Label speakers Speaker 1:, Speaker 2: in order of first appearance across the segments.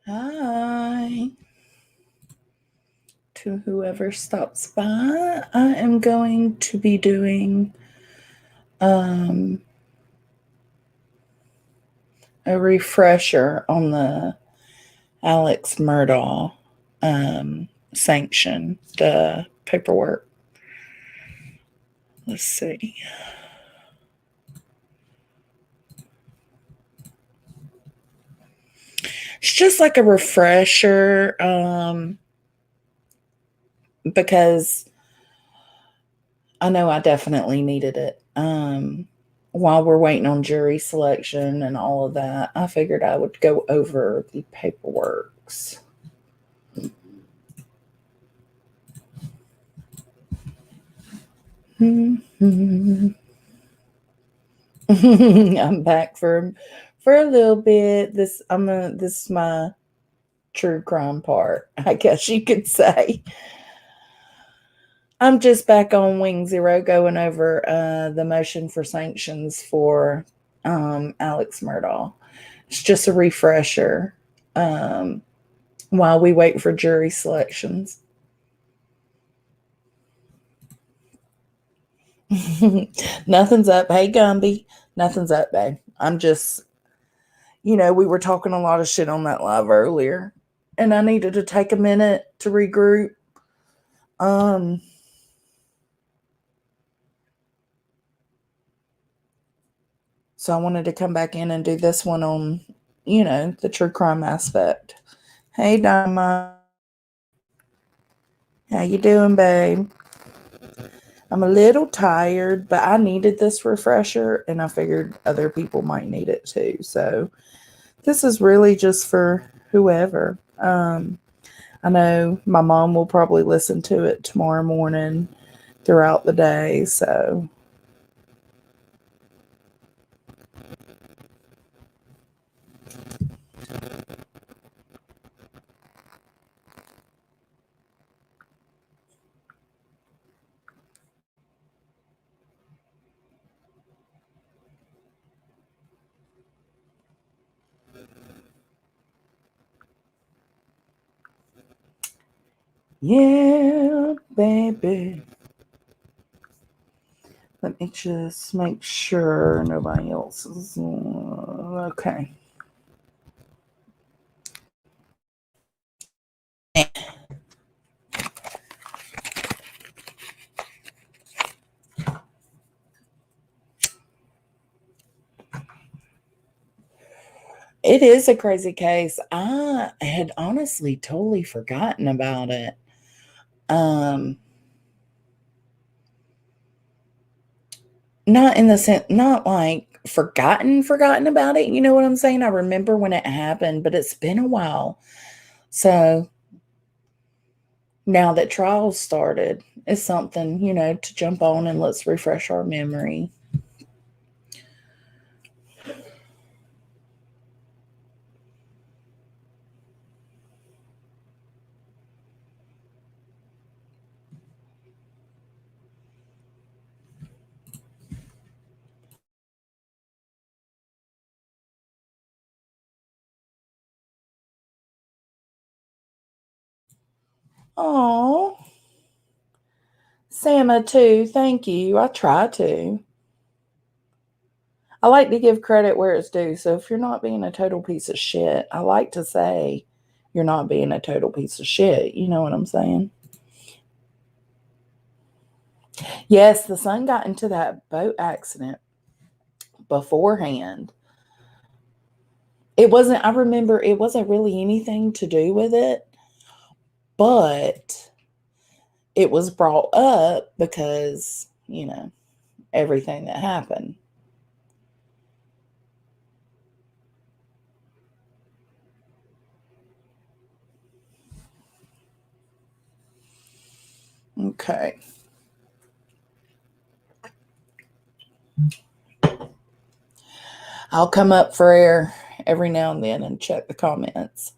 Speaker 1: Hi to whoever stops by. I am going to be doing a refresher on the Alex Murdaugh sanction, the paperwork. Let's see. It's just like a refresher because I know I definitely needed it. While we're waiting on jury selection and all of that, I figured I would go over the paperworks. I'm back for a little bit. This is my true crime part, I guess you could say. I'm just back on Wing Zero going over the motion for sanctions for Alex Murdaugh. It's just a refresher while we wait for jury selections. Nothing's up. Hey, Gumby. Nothing's up, babe. I'm just, we were talking a lot of shit on that live earlier, and I needed to take a minute to regroup. So I wanted to come back in and do this one on, the true crime aspect. Hey, Dama. How you doing, babe? I'm a little tired, but I needed this refresher, and I figured other people might need it too. So this is really just for whoever. I know my mom will probably listen to it tomorrow morning throughout the day. So yeah, baby. Let me just make sure nobody else is okay. It is a crazy case. I had honestly totally forgotten about it. Um, Not in the sense, not like forgotten about it. You know what I'm saying? I remember when it happened, but it's been a while. So now that trials started, it's something, to jump on and let's refresh our memory. Oh, Sama too. Thank you. I try to. I like to give credit where it's due. So if you're not being a total piece of shit, I like to say you're not being a total piece of shit. You know what I'm saying? Yes, the son got into that boat accident beforehand. I remember it wasn't really anything to do with it, but it was brought up because, everything that happened. Okay. I'll come up for air every now and then and check the comments.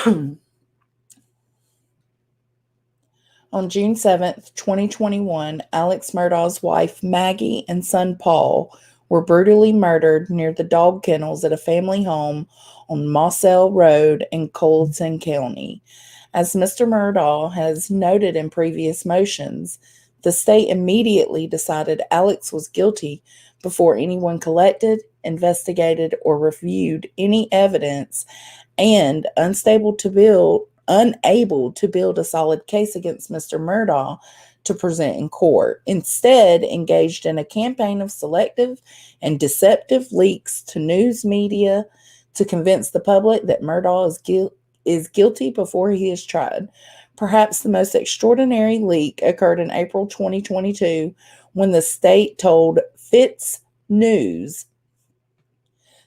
Speaker 1: On June 7th, 2021, Alex Murdaugh's wife Maggie and son Paul were brutally murdered near the dog kennels at a family home on Mossell Road in Colleton County. As Mr. Murdaugh has noted in previous motions, the state immediately decided Alex was guilty before anyone collected, investigated, or reviewed any evidence, and unable to build a solid case against Mr. Murdaugh to present in court. Instead, engaged in a campaign of selective and deceptive leaks to news media to convince the public that Murdaugh is guilty before he is tried. Perhaps the most extraordinary leak occurred in April 2022 when the state told Fitz News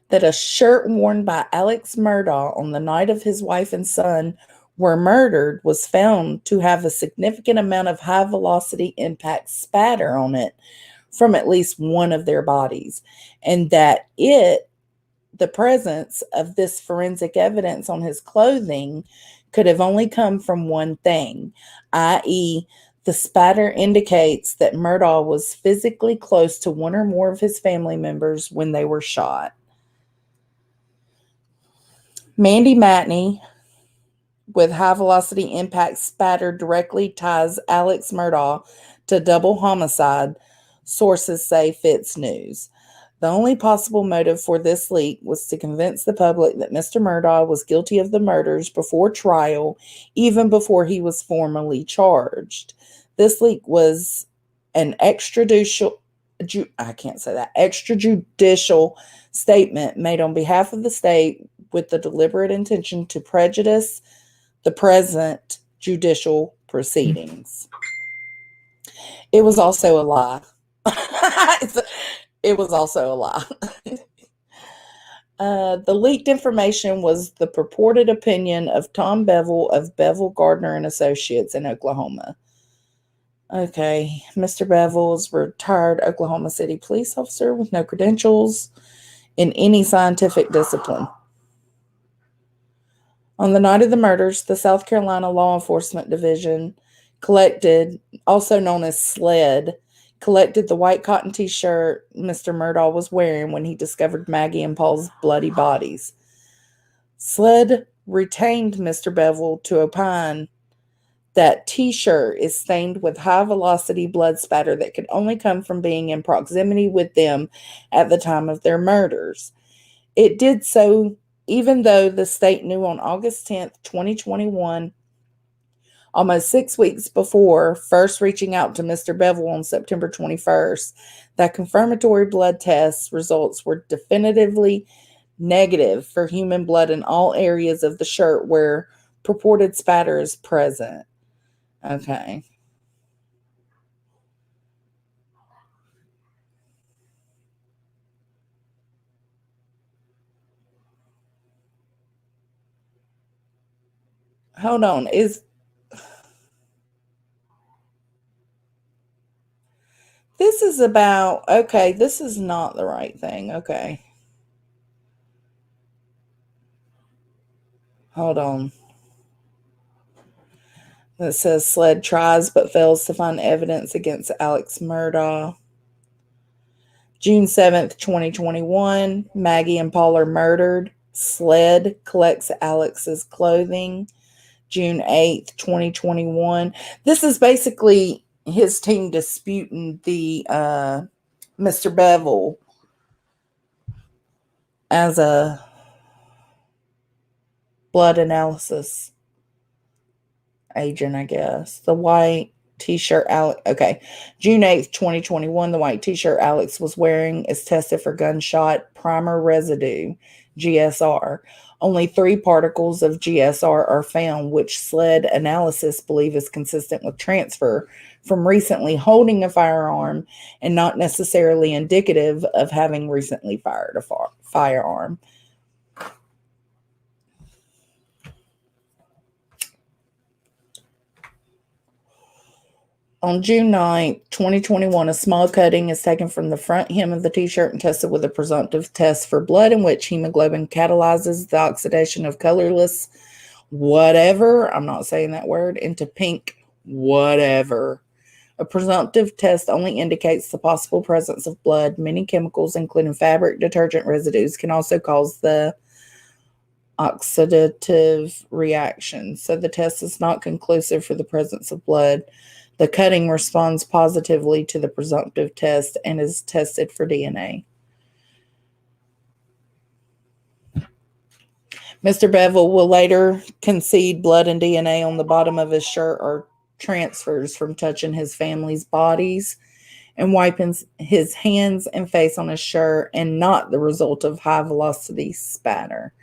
Speaker 1: that a shirt worn by Alex Murdaugh on the night of his wife and son were murdered was found to have a significant amount of high-velocity impact spatter on it from at least one of their bodies, and that the presence of this forensic evidence on his clothing could have only come from one thing, i.e., the spatter indicates that Murdaugh was physically close to one or more of his family members when they were shot. Mandy Matney, with high-velocity impact spatter, directly ties Alex Murdaugh to double homicide, sources say Fitz News. The only possible motive for this leak was to convince the public that Mr. Murdaugh was guilty of the murders before trial, even before he was formally charged. This leak was an extrajudicial statement made on behalf of the state with the deliberate intention to prejudice the present judicial proceedings. It was also a lie. It was also a lie. The leaked information was the purported opinion of Tom Bevel of Bevel, Gardner and Associates in Oklahoma. Okay, Mr. Bevel is a retired Oklahoma City police officer with no credentials in any scientific discipline. On the night of the murders, the South Carolina Law Enforcement Division collected, also known as SLED, collected the white cotton t-shirt Mr. Murdaugh was wearing when he discovered Maggie and Paul's bloody bodies. SLED retained Mr. Bevel to opine that t-shirt is stained with high-velocity blood spatter that could only come from being in proximity with them at the time of their murders. It did so even though the state knew on August 10th, 2021, almost 6 weeks before first reaching out to Mr. Bevel on September 21st, that confirmatory blood test results were definitively negative for human blood in all areas of the shirt where purported spatter is present. Okay. Hold on. This is about, okay, this is not the right thing. Okay. Hold on. It says SLED tries but fails to find evidence against Alex Murdaugh. June 7th, 2021, Maggie and Paul are murdered. SLED collects Alex's clothing. June 8th, 2021. This is basically his team disputing the Mr. Bevel as a blood analysis agent, I guess. The white t-shirt Alex, okay. June 8th, 2021, the white t-shirt Alex was wearing is tested for gunshot primer residue, GSR. Only 3 particles of GSR are found, which SLED analysis believe is consistent with transfer from recently holding a firearm and not necessarily indicative of having recently fired a firearm. On June 9th, 2021, a small cutting is taken from the front hem of the t-shirt and tested with a presumptive test for blood in which hemoglobin catalyzes the oxidation of colorless whatever, I'm not saying that word, into pink whatever. A presumptive test only indicates the possible presence of blood. Many chemicals, including fabric detergent residues, can also cause the oxidative reaction. So the test is not conclusive for the presence of blood. The cutting responds positively to the presumptive test and is tested for DNA. Mr. Bevel will later concede blood and DNA on the bottom of his shirt are transfers from touching his family's bodies and wiping his hands and face on his shirt and not the result of high velocity spatter.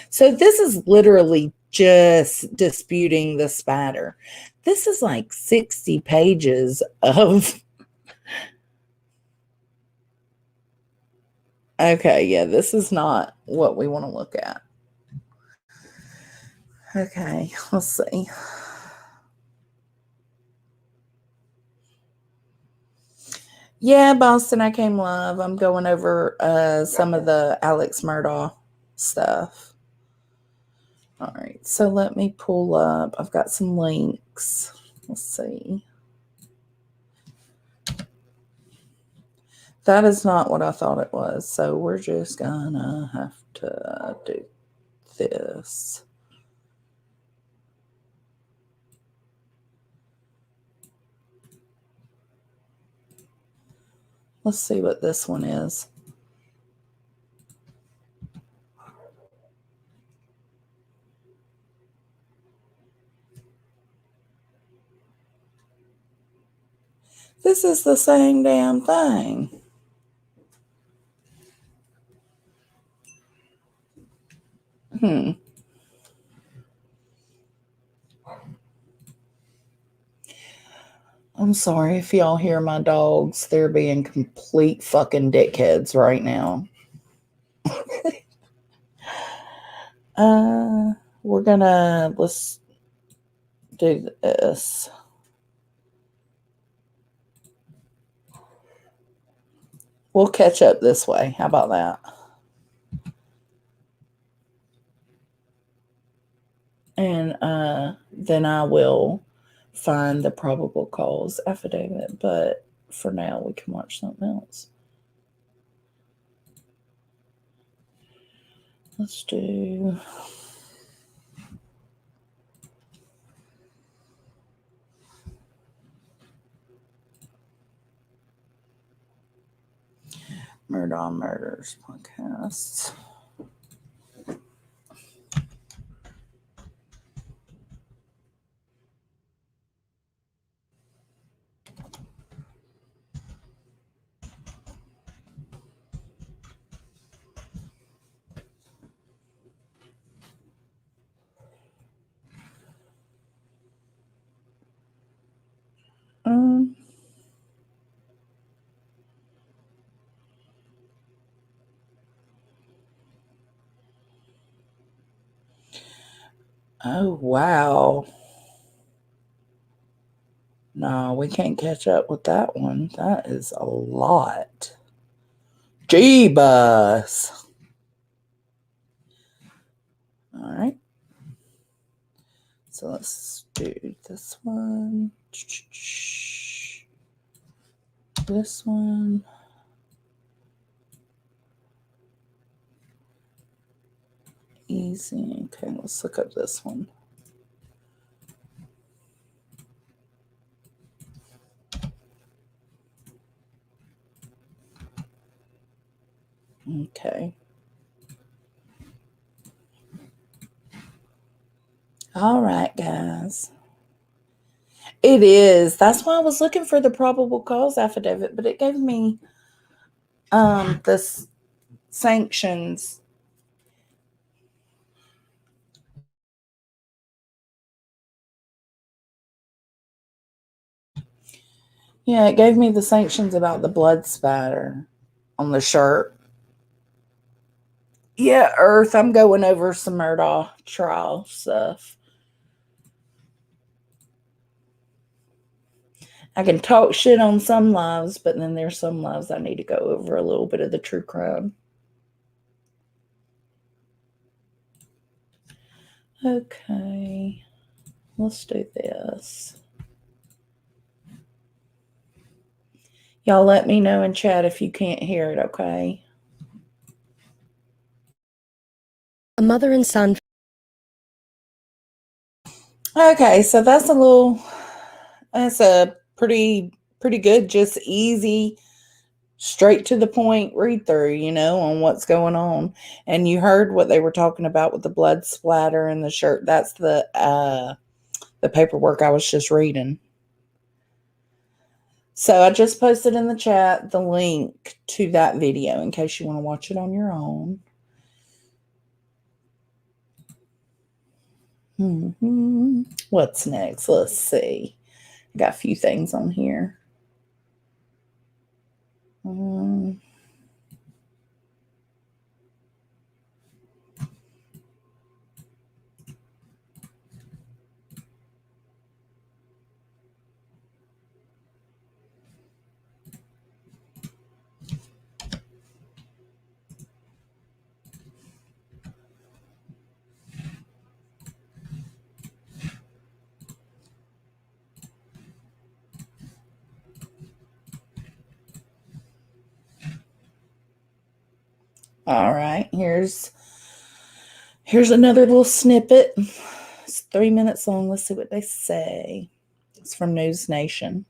Speaker 1: So this is literally just disputing the spatter. This is like 60 pages of. Okay, yeah, this is not what we want to look at. Okay, let's see. Yeah, Boston, I came live. I'm going over some of the Alex Murdaugh stuff. All right, so let me pull up. I've got some links. Let's see. That is not what I thought it was. So we're just gonna have to do this. Let's see what this one is. This is the same damn thing. I'm sorry if y'all hear my dogs. They're being complete fucking dickheads right now. Let's do this. We'll catch up this way. How about that? And then I will find the probable cause affidavit. But for now, we can watch something else. Let's do. Murdaugh Murders podcast. Oh, wow. No, we can't catch up with that one. That is a lot. Jeebus. All right. So let's do this one. This one. Easy. Okay, let's look up this one. Okay. All right, guys. It is. That's why I was looking for the probable cause affidavit, but it gave me the sanctions. Yeah, it gave me the sanctions about the blood spatter on the shirt. Yeah, Earth, I'm going over some Murdaugh trial stuff. I can talk shit on some lives, but then there's some lives I need to go over a little bit of the true crime. Okay, let's do this. Y'all let me know in chat if you can't hear it, okay?
Speaker 2: A mother and son.
Speaker 1: Okay, so that's a pretty good, just easy, straight to the point read through, on what's going on. And you heard what they were talking about with the blood splatter and the shirt. That's the paperwork I was just reading. So I just posted in the chat the link to that video in case you want to watch it on your own. What's next? Let's see. I got a few things on here. All right, here's another little snippet. It's 3 minutes long. Let's see what they say. It's from News Nation.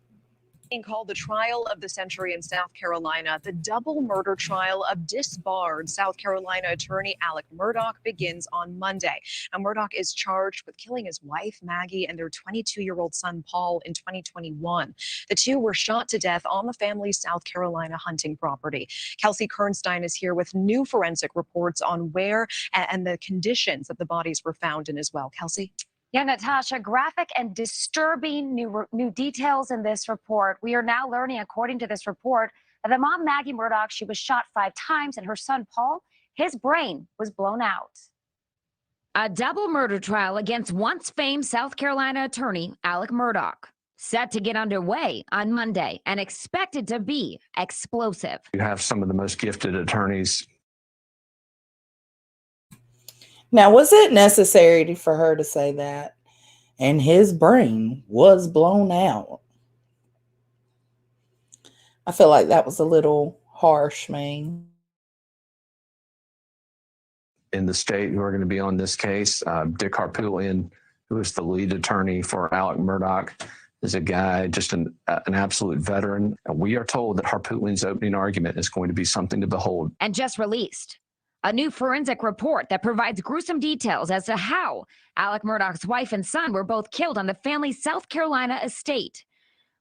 Speaker 3: Being called the trial of the century in South Carolina, the double murder trial of disbarred South Carolina attorney Alec Murdaugh begins on Monday. Now, Murdaugh is charged with killing his wife, Maggie, and their 22-year-old son, Paul, in 2021. The two were shot to death on the family's South Carolina hunting property. Kelsey Kernstein is here with new forensic reports on where and the conditions that the bodies were found in as well. Kelsey?
Speaker 4: Yeah, Natasha, graphic and disturbing new details in this report. We are now learning, according to this report, that the mom, Maggie Murdaugh, she was shot 5 times, and her son, Paul, his brain was blown out.
Speaker 5: A double murder trial against once famed South Carolina attorney Alec Murdaugh, set to get underway on Monday and expected to be explosive.
Speaker 6: You have some of the most gifted attorneys.
Speaker 1: Now, was it necessary for her to say that? And his brain was blown out. I feel like that was a little harsh, man.
Speaker 6: In the state who are going to be on this case, Dick Harpootlian, who is the lead attorney for Alec Murdaugh, is a guy, just an absolute veteran. And we are told that Harpootlian's opening argument is going to be something to behold.
Speaker 5: And just released a new forensic report that provides gruesome details as to how Alec Murdaugh's wife and son were both killed on the family's South Carolina estate.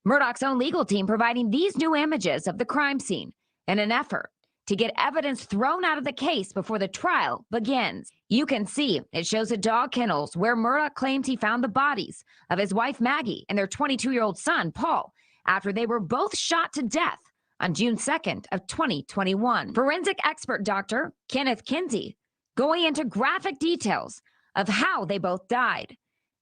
Speaker 5: Murdaugh's own legal team providing these new images of the crime scene in an effort to get evidence thrown out of the case before the trial begins. You can see it shows the dog kennels where Murdaugh claims he found the bodies of his wife Maggie and their 22-year-old son Paul after they were both shot to death on June 2nd of 2021. Forensic expert Dr. Kenneth Kinsey going into graphic details of how they both died.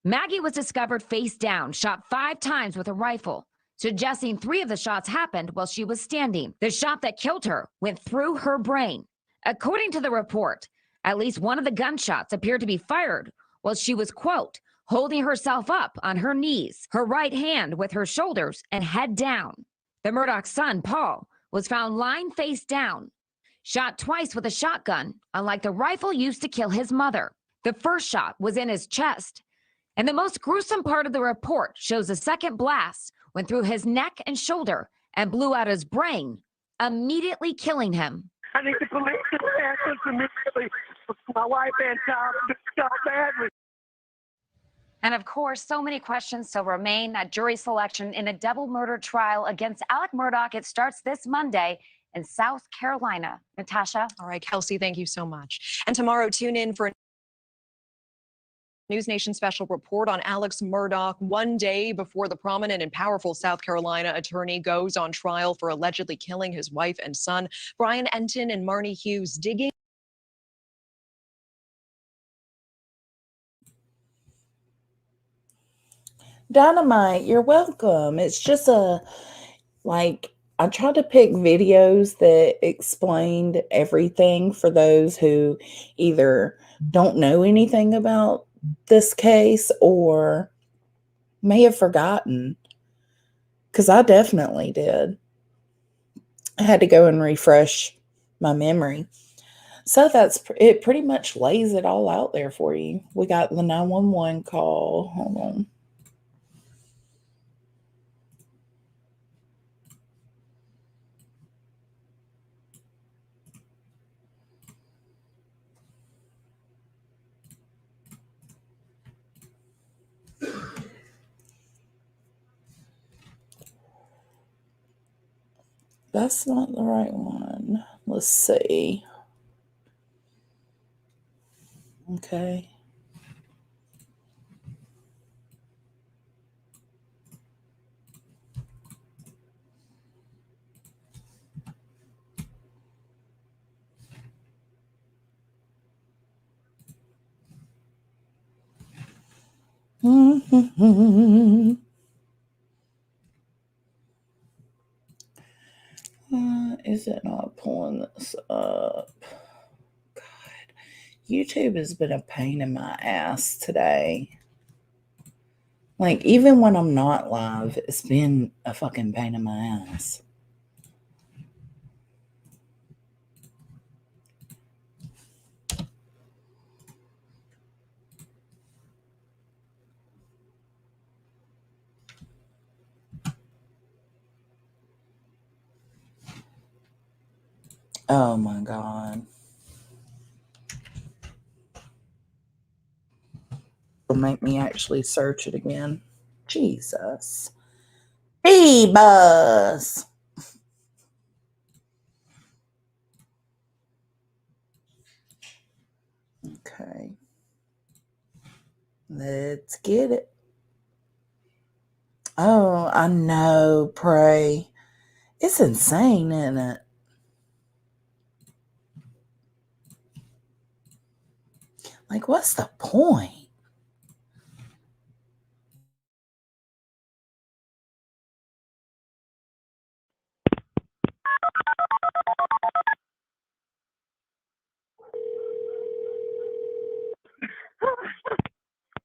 Speaker 5: Maggie was discovered face down, shot 5 times with a rifle, suggesting 3 of the shots happened while she was standing. The shot that killed her went through her brain. According to the report, at least one of the gunshots appeared to be fired while she was, quote, holding herself up on her knees, her right hand with her shoulders and head down. The Murdaugh son, Paul, was found lying face down, shot twice with a shotgun, unlike the rifle used to kill his mother. The first shot was in his chest. And the most gruesome part of the report shows the second blast went through his neck and shoulder and blew out his brain, immediately killing him.
Speaker 7: I need the police to answer immediately. My wife and child shot badly.
Speaker 4: And of course, so many questions still remain at jury selection in a double murder trial against Alec Murdaugh. It starts this Monday in South Carolina. Natasha?
Speaker 3: All right, Kelsey, thank you so much. And tomorrow, tune in for a News Nation special report on Alex Murdaugh, one day before the prominent and powerful South Carolina attorney goes on trial for allegedly killing his wife and son. Brian Enton and Marnie Hughes digging.
Speaker 1: Dynamite, you're welcome. It's just I tried to pick videos that explained everything for those who either don't know anything about this case or may have forgotten, because I definitely did. I had to go and refresh my memory. So it pretty much lays it all out there for you. We got the 911 call. Hold on. That's not the right one. Let's see. Okay. Is it not pulling this up? God, YouTube has been a pain in my ass today. Like, even when I'm not live, it's been a fucking pain in my ass. Oh my God. It'll make me actually search it again. Jesus. Bus. Okay. Let's get it. Oh, I know, pray. It's insane, isn't it? Like, what's the point?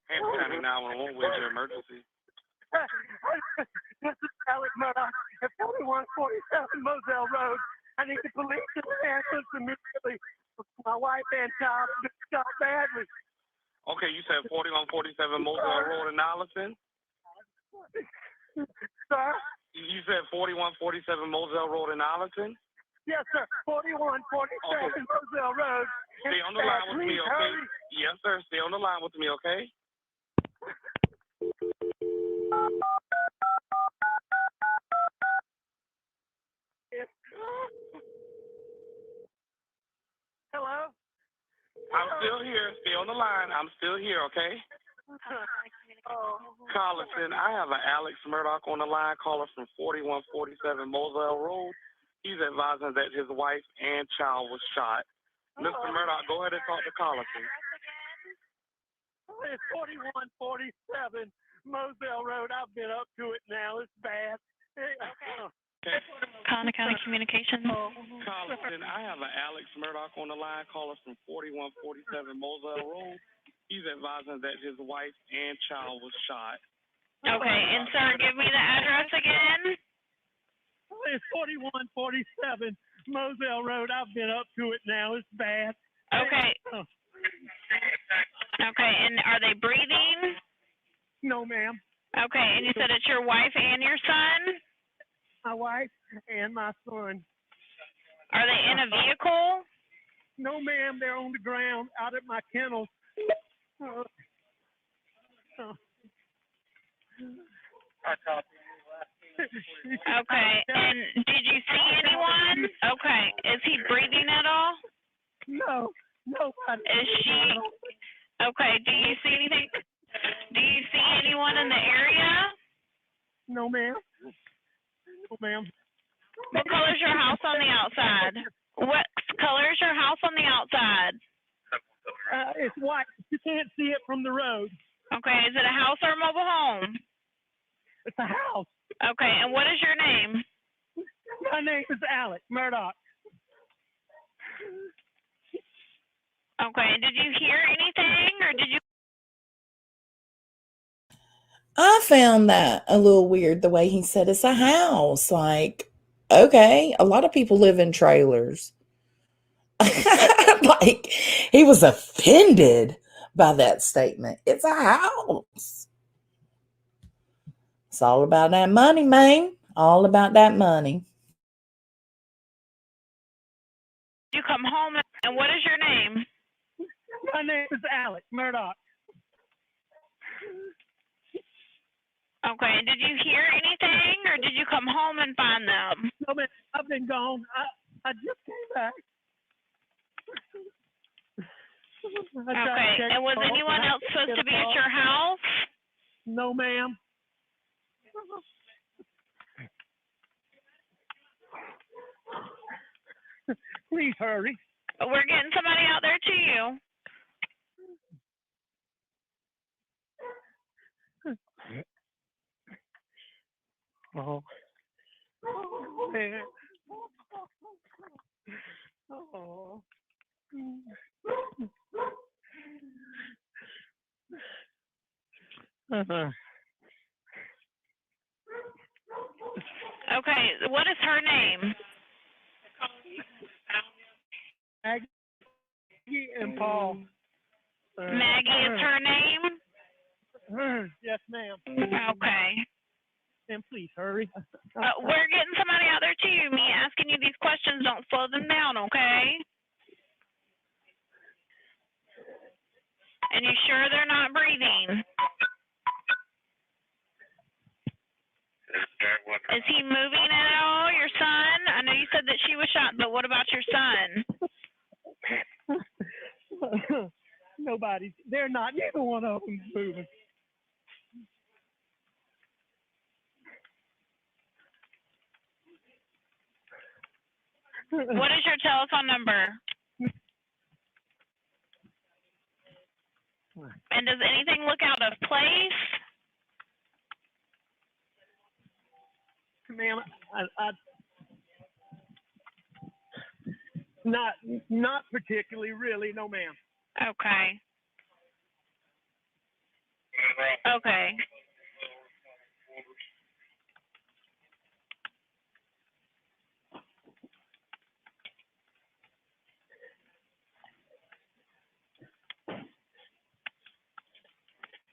Speaker 8: Hampton County 911, where's your emergency?
Speaker 7: This is Alec Murdaugh at 4147 Moselle Road. I need the police to ambulance immediately. My wife and child got badly.
Speaker 8: Okay, you said 4147 Moselle Road in Arlington?
Speaker 7: Sir?
Speaker 8: You said 4147 Moselle Road in Arlington?
Speaker 7: Yes, sir. 4147 Moselle Road.
Speaker 8: Stay on the line with me, okay? Yes, sir. Stay on the line with me, okay?
Speaker 7: Hello?
Speaker 8: I'm still here. Stay on the line. I'm still here, okay? Carlton, I have an Alex Murdaugh on the line, caller from 4147 Moselle Road. He's advising that his wife and child was shot. Mr. Murdaugh, go ahead and talk to Carlton.
Speaker 7: It's 4147 Moselle Road. I've been up to it now. It's bad.
Speaker 8: Okay.
Speaker 9: Conner County Communications.
Speaker 8: Carlton, I have an Alex Murdaugh on the line, caller from 4147 Moselle Road. He's advising that his wife and child was shot.
Speaker 9: Okay, and sir, give me the address again.
Speaker 7: It's 4147 Moselle Road. I've been up to it now. It's bad.
Speaker 9: Okay. Okay, and are they breathing?
Speaker 7: No, ma'am.
Speaker 9: Okay, and you said it's your wife and your son?
Speaker 7: My wife and my son.
Speaker 9: Are they in a vehicle?
Speaker 7: No, ma'am. They're on the ground out at my kennel.
Speaker 9: Okay, and did you see anyone? Okay, is he breathing at all?
Speaker 7: No, nobody.
Speaker 9: Is she? Okay, do you see anything? Do you see anyone in the area?
Speaker 7: No, ma'am. No, ma'am.
Speaker 9: What color is your house on the outside? What color is your house on the outside?
Speaker 7: It's white. You can't see it from the road.
Speaker 9: Okay, is it a house or a mobile home?
Speaker 7: It's a house.
Speaker 9: Okay, and what is your name?
Speaker 7: My name is Alec Murdaugh.
Speaker 9: Okay, and did you hear anything, or did you?
Speaker 1: I found that a little weird, the way he said it's a house. Like, Okay, a lot of people live in trailers. Like, he was offended by that statement. It's a house. It's all about that money, man. All about that money.
Speaker 9: You come home, and what is your name?
Speaker 7: My name is Alex Murdaugh.
Speaker 9: Okay, did you hear anything, or did you come home and find them?
Speaker 7: No, man, I've been gone. I just came back.
Speaker 9: Okay, and was anyone else supposed to be at your house?
Speaker 7: No, ma'am. Please hurry.
Speaker 9: We're getting somebody out there to you.
Speaker 7: Oh, man. Oh.
Speaker 9: Okay, what is her name?
Speaker 7: Maggie and Paul.
Speaker 9: Maggie is her name?
Speaker 7: Yes, ma'am.
Speaker 9: Okay.
Speaker 7: And please hurry.
Speaker 9: We're getting somebody out there to you. Me asking you these questions don't slow them down, okay? And you sure they're not breathing? Is he moving at all, your son? I know you said that she was shot, but what about your son?
Speaker 7: Nobody's. They're not. Neither one of them moving.
Speaker 9: What is your telephone number? And does anything look out of place?
Speaker 7: Ma'am, I not particularly, really, no, ma'am.
Speaker 9: Okay. Okay.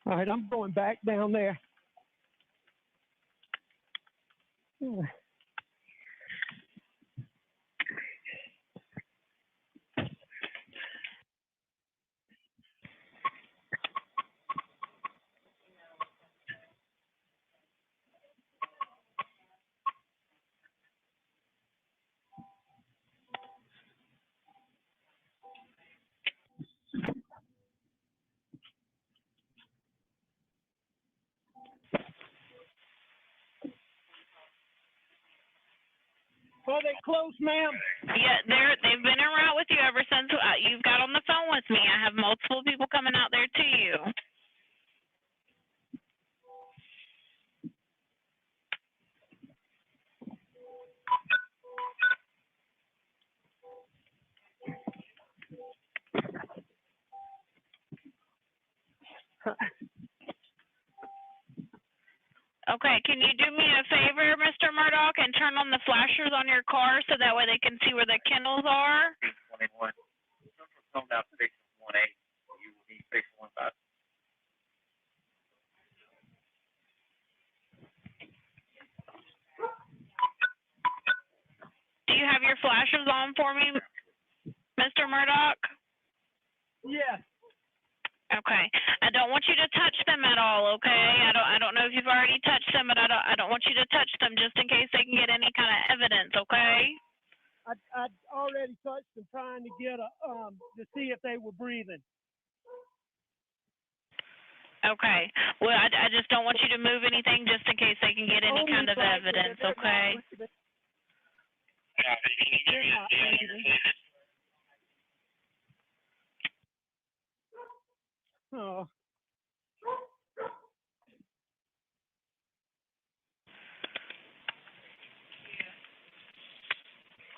Speaker 7: All right, I'm going back down there. Are they close, ma'am?
Speaker 9: Yeah, they've been en route with you ever since you've got on the phone with me. I have multiple people coming out there to you. Okay, can you do me a favor, Mr. Murdaugh, and turn on the flashers on your car so that way they can see where the kennels are?
Speaker 10: 21. Come down station 18. You will need station 15.
Speaker 9: Do you have your flashers on for me, Mr. Murdaugh?
Speaker 7: Yes.
Speaker 9: Okay. I don't want you to touch them at all, okay? I don't know if you've already touched them, but I don't want you to touch them just in case they can get any kind of evidence, okay?
Speaker 7: I'd already touched them trying to get to see if they were breathing.
Speaker 9: Okay. Well, I just don't want you to move anything just in case they can get any kind of evidence, okay?
Speaker 7: Oh.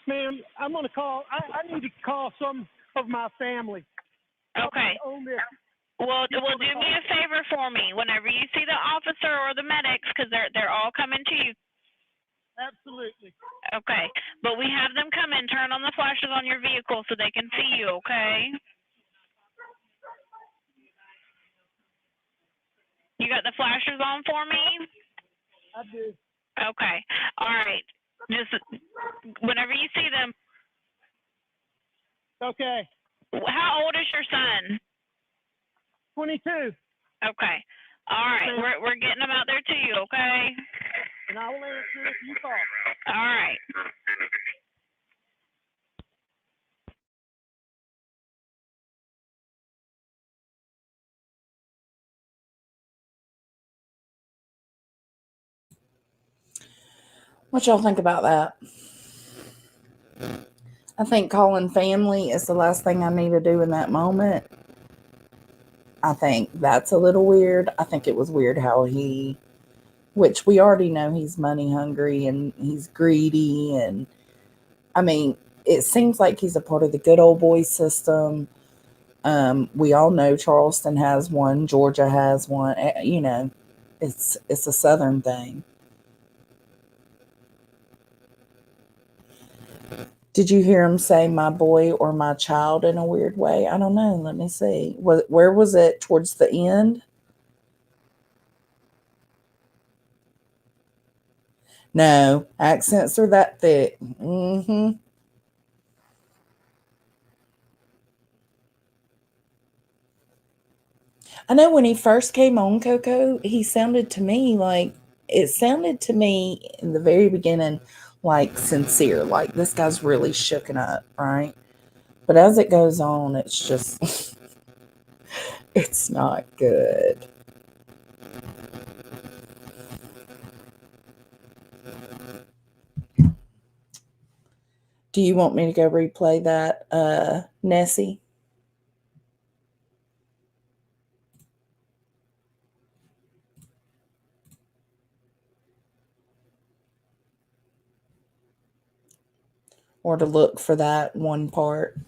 Speaker 7: Ma'am, I'm going to call. I need to call some of my family.
Speaker 9: Okay. Well, do me a favor for me. Whenever you see the officer or the medics, because they're all coming to you.
Speaker 7: Absolutely.
Speaker 9: Okay, but we have them come in, turn on the flashes on your vehicle so they can see you, okay? You got the flashers on for me?
Speaker 7: I do.
Speaker 9: Okay, all right. Just whenever you see them.
Speaker 7: Okay.
Speaker 9: How old is your son?
Speaker 7: 22.
Speaker 9: Okay, all right. We're getting them out there to you, okay?
Speaker 7: And I will answer if you call.
Speaker 9: All right.
Speaker 1: What y'all think about that? I think calling family is the last thing I need to do in that moment. I think that's a little weird. I think it was weird how which we already know he's money hungry and he's greedy. And I mean, it seems like he's a part of the good old boy system. We all know Charleston has one, Georgia has one. You know, it's a Southern thing. Did you hear him say my boy or my child in a weird way? I don't know. Let me see. Where was it? Towards the end? No, accents are that thick. Mm-hmm. I know when he first came on, Coco, it sounded to me in the very beginning like sincere, like this guy's really shooken up, right? But as it goes on, it's just, it's not good. Do you want me to go replay that, Nessie? Or to look for that one part?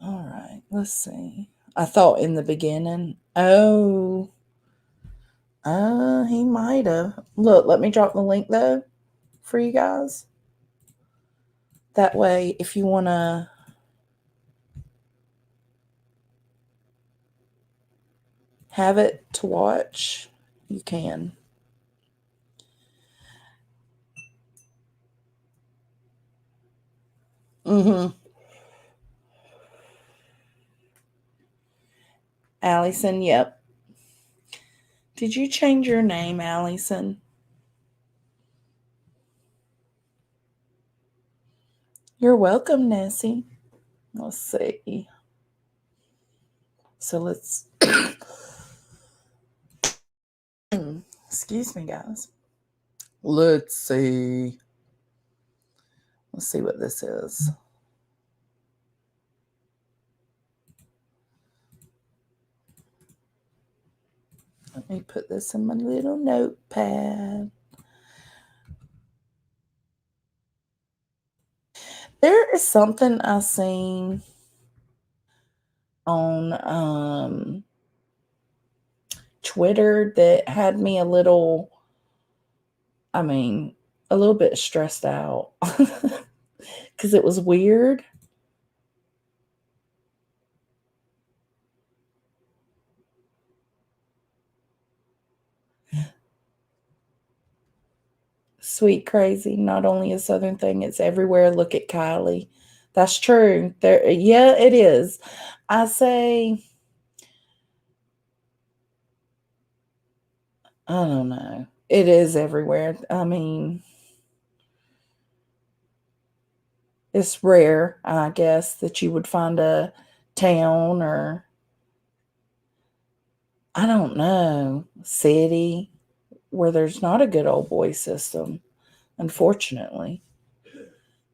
Speaker 1: All right, let's see. I thought in the beginning, he might have. Look, let me drop the link though for you guys. That way, if you want to have it to watch, you can. Mm-hmm. Allison, yep. Did you change your name, Allison? You're welcome, Nessie. Let's see. So let's... Excuse me, guys. Let's see. Let's see what this is. Let me put this in my little notepad. There is something I seen on Twitter that had me a little bit stressed out because it was weird. Sweet crazy, not only a Southern thing, it's everywhere. Look at Kylie. That's true. Yeah, it is. I say, I don't know. It is everywhere. I mean, it's rare, I guess, that you would find a town or, I don't know, city where there's not a good old boy system. Unfortunately,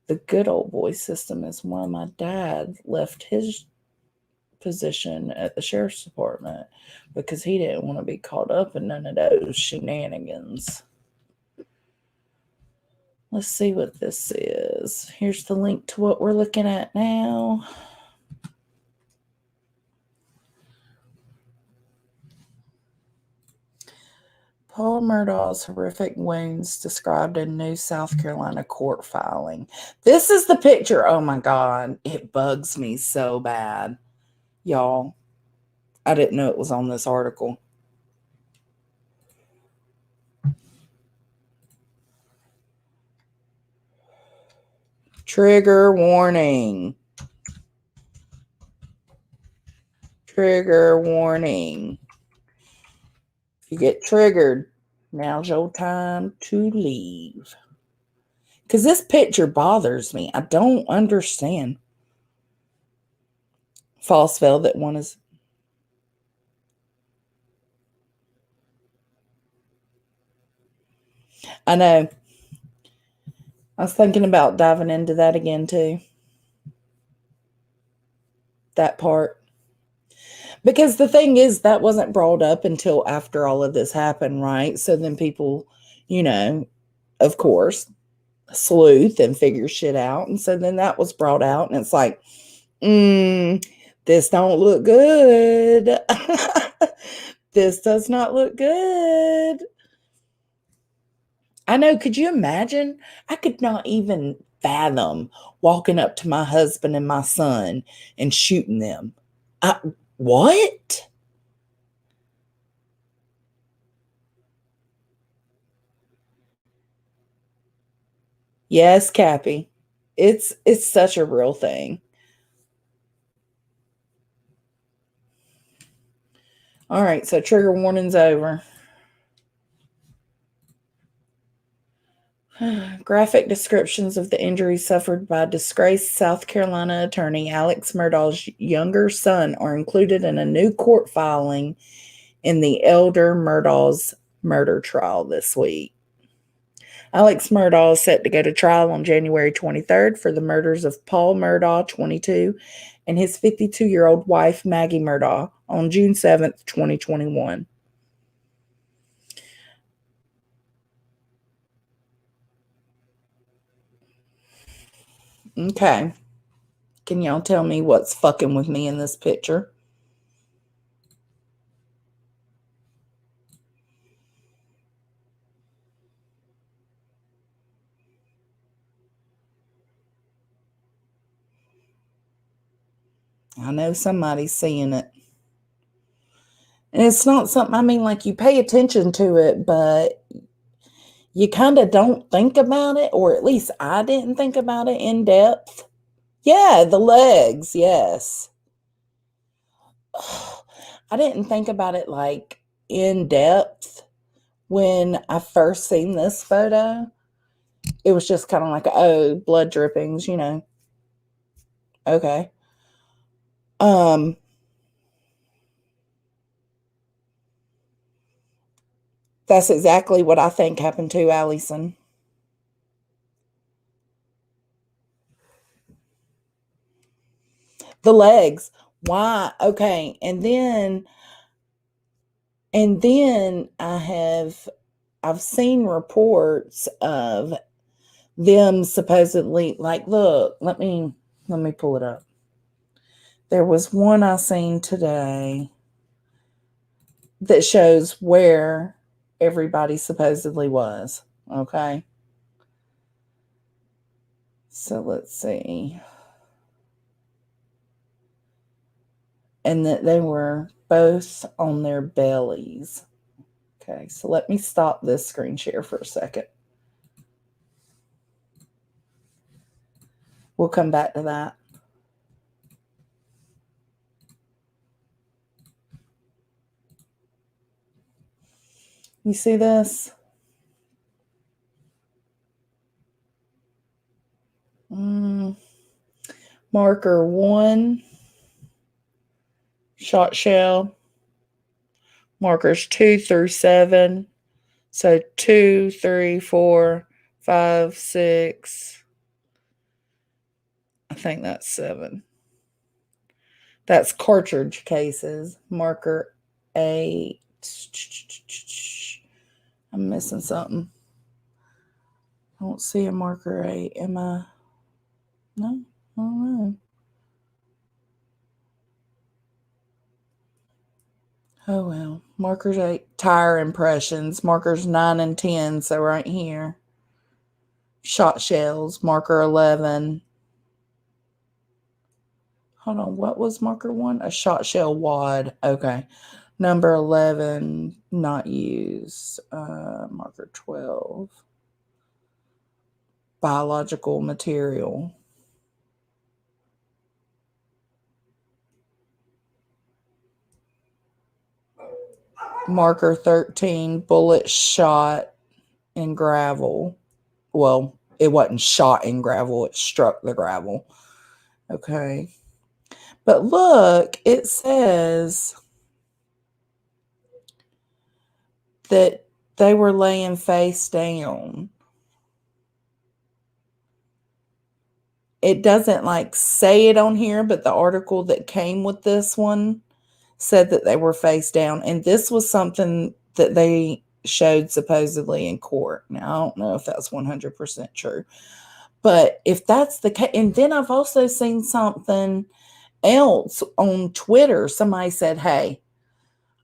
Speaker 1: the good old boy system is why my dad left his position at the sheriff's department, because he didn't want to be caught up in none of those shenanigans. Let's see what this is. Here's the link to what we're looking at now. Paul Murdaugh's horrific wounds described in new South Carolina court filing. This is the picture. Oh my God. It bugs me so bad. Y'all, I didn't know it was on this article. Trigger warning. Trigger warning. If you get triggered, now's your time to leave. Because this picture bothers me. I don't understand. Falseville that one is... I know. I was thinking about diving into that again too. That part. Because the thing is, that wasn't brought up until after all of this happened, right? So then people, of course, sleuth and figure shit out. And so then that was brought out. And it's like, this don't look good. This does not look good. I know. Could you imagine? I could not even fathom walking up to my husband and my son and shooting them. What? Yes, Cappy. It's such a real thing. All right, so trigger warning's over. Graphic descriptions of the injuries suffered by disgraced South Carolina attorney Alex Murdaugh's younger son are included in a new court filing in the elder Murdaugh's murder trial this week. Alex Murdaugh is set to go to trial on January 23rd for the murders of Paul Murdaugh, 22, and his 52-year-old wife, Maggie Murdaugh, on June 7th, 2021. Okay. Can y'all tell me what's fucking with me in this picture? I know somebody's seeing it. And it's not something, like you pay attention to it, but you kind of don't think about it, or at least I didn't think about it in depth. Yeah, the legs, yes. I didn't think about it like in depth when I first seen this photo. It was just kind of like, oh, blood drippings, Okay. That's exactly what I think happened to Allison. The legs. Why? Okay. And then I've seen reports of them supposedly, like, look, let me pull it up. There was one I seen today that shows where everybody supposedly was. Okay. So let's see. And that they were both on their bellies. Okay, so let me stop this screen share for a second. We'll come back to that. You see this? Marker 1, shot shell. Markers 2 through 7. So 2, 3, 4, 5, 6. I think that's 7. That's cartridge cases. Marker 8. I'm missing something. I don't see a marker 8. Am I? No? I don't know. Oh, well. Markers 8. Tire impressions. Markers 9 and 10. So right here. Shot shells. Marker 11. Hold on. What was marker 1? A shot shell wad. Okay. Number 11. Not used. Marker 12. Biological material. Marker 13. Bullet shot in gravel. Well, it wasn't shot in gravel. It struck the gravel. Okay. But look, it says that they were laying face down. It doesn't like say it on here, but the article that came with this one said that they were face down. And this was something that they showed supposedly in court. Now, I don't know if that's 100% true. But if that's the case, and then I've also seen something else on Twitter. Somebody said, hey,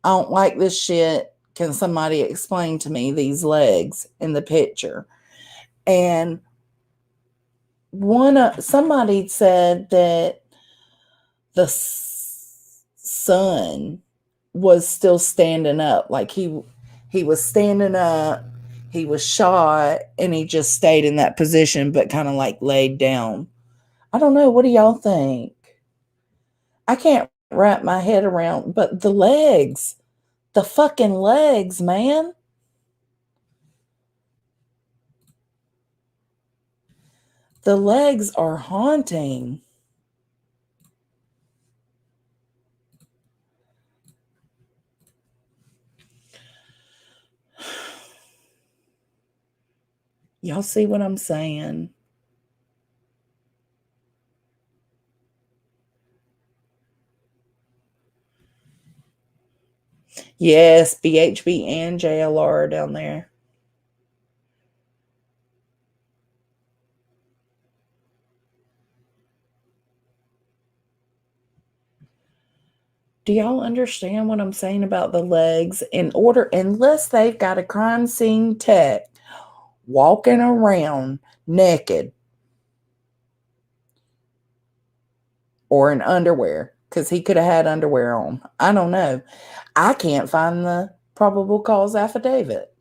Speaker 1: I don't like this shit. Can somebody explain to me these legs in the picture? And somebody said that the son was still standing up. Like he was standing up, he was shot, and he just stayed in that position, but kind of like laid down. I don't know. What do y'all think? I can't wrap my head around, but the legs, the fucking legs, man. The legs are haunting. Y'all see what I'm saying? Yes, BHB and JLR are down there. Do y'all understand what I'm saying about the legs? Unless they've got a crime scene tech walking around naked or in underwear, because he could have had underwear on. I don't know. I can't find the probable cause affidavit.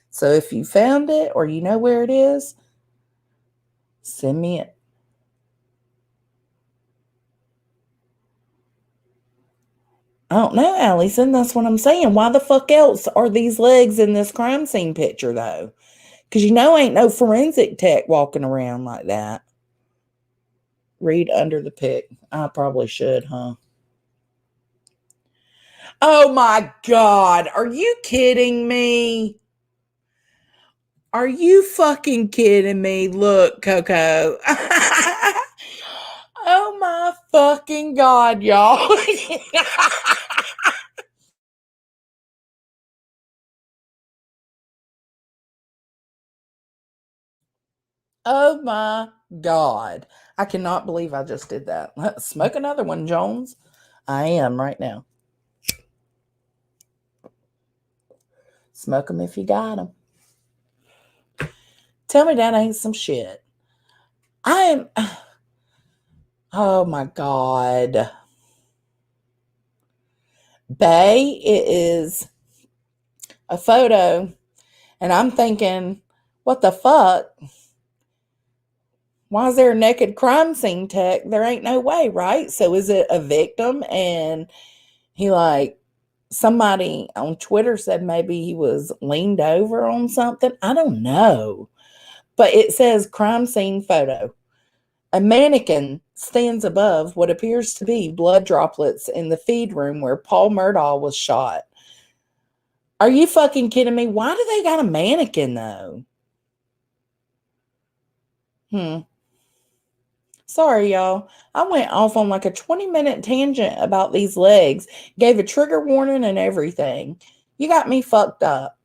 Speaker 1: So if you found it or you know where it is, send me it. I don't know, Allison. That's what I'm saying. Why the fuck else are these legs in this crime scene picture, though? Because ain't no forensic tech walking around like that. Read under the pic. I probably should, huh? Oh my God. Are you kidding me? Are you fucking kidding me? Look, Coco. Oh my fucking God, y'all. Oh my God. I cannot believe I just did that. Smoke another one, Jones. I am right now. Smoke them if you got them. Tell me that ain't some shit. Oh my God. Bay, it is a photo, and I'm thinking, what the fuck? Why is there a naked crime scene tech? There ain't no way, right? So is it a victim? And somebody on Twitter said maybe he was leaned over on something. I don't know. But it says crime scene photo. A mannequin stands above what appears to be blood droplets in the feed room where Paul Murdaugh was shot. Are you fucking kidding me? Why do they got a mannequin, though? Sorry, y'all. I went off on like a 20-minute tangent about these legs. Gave a trigger warning and everything. You got me fucked up.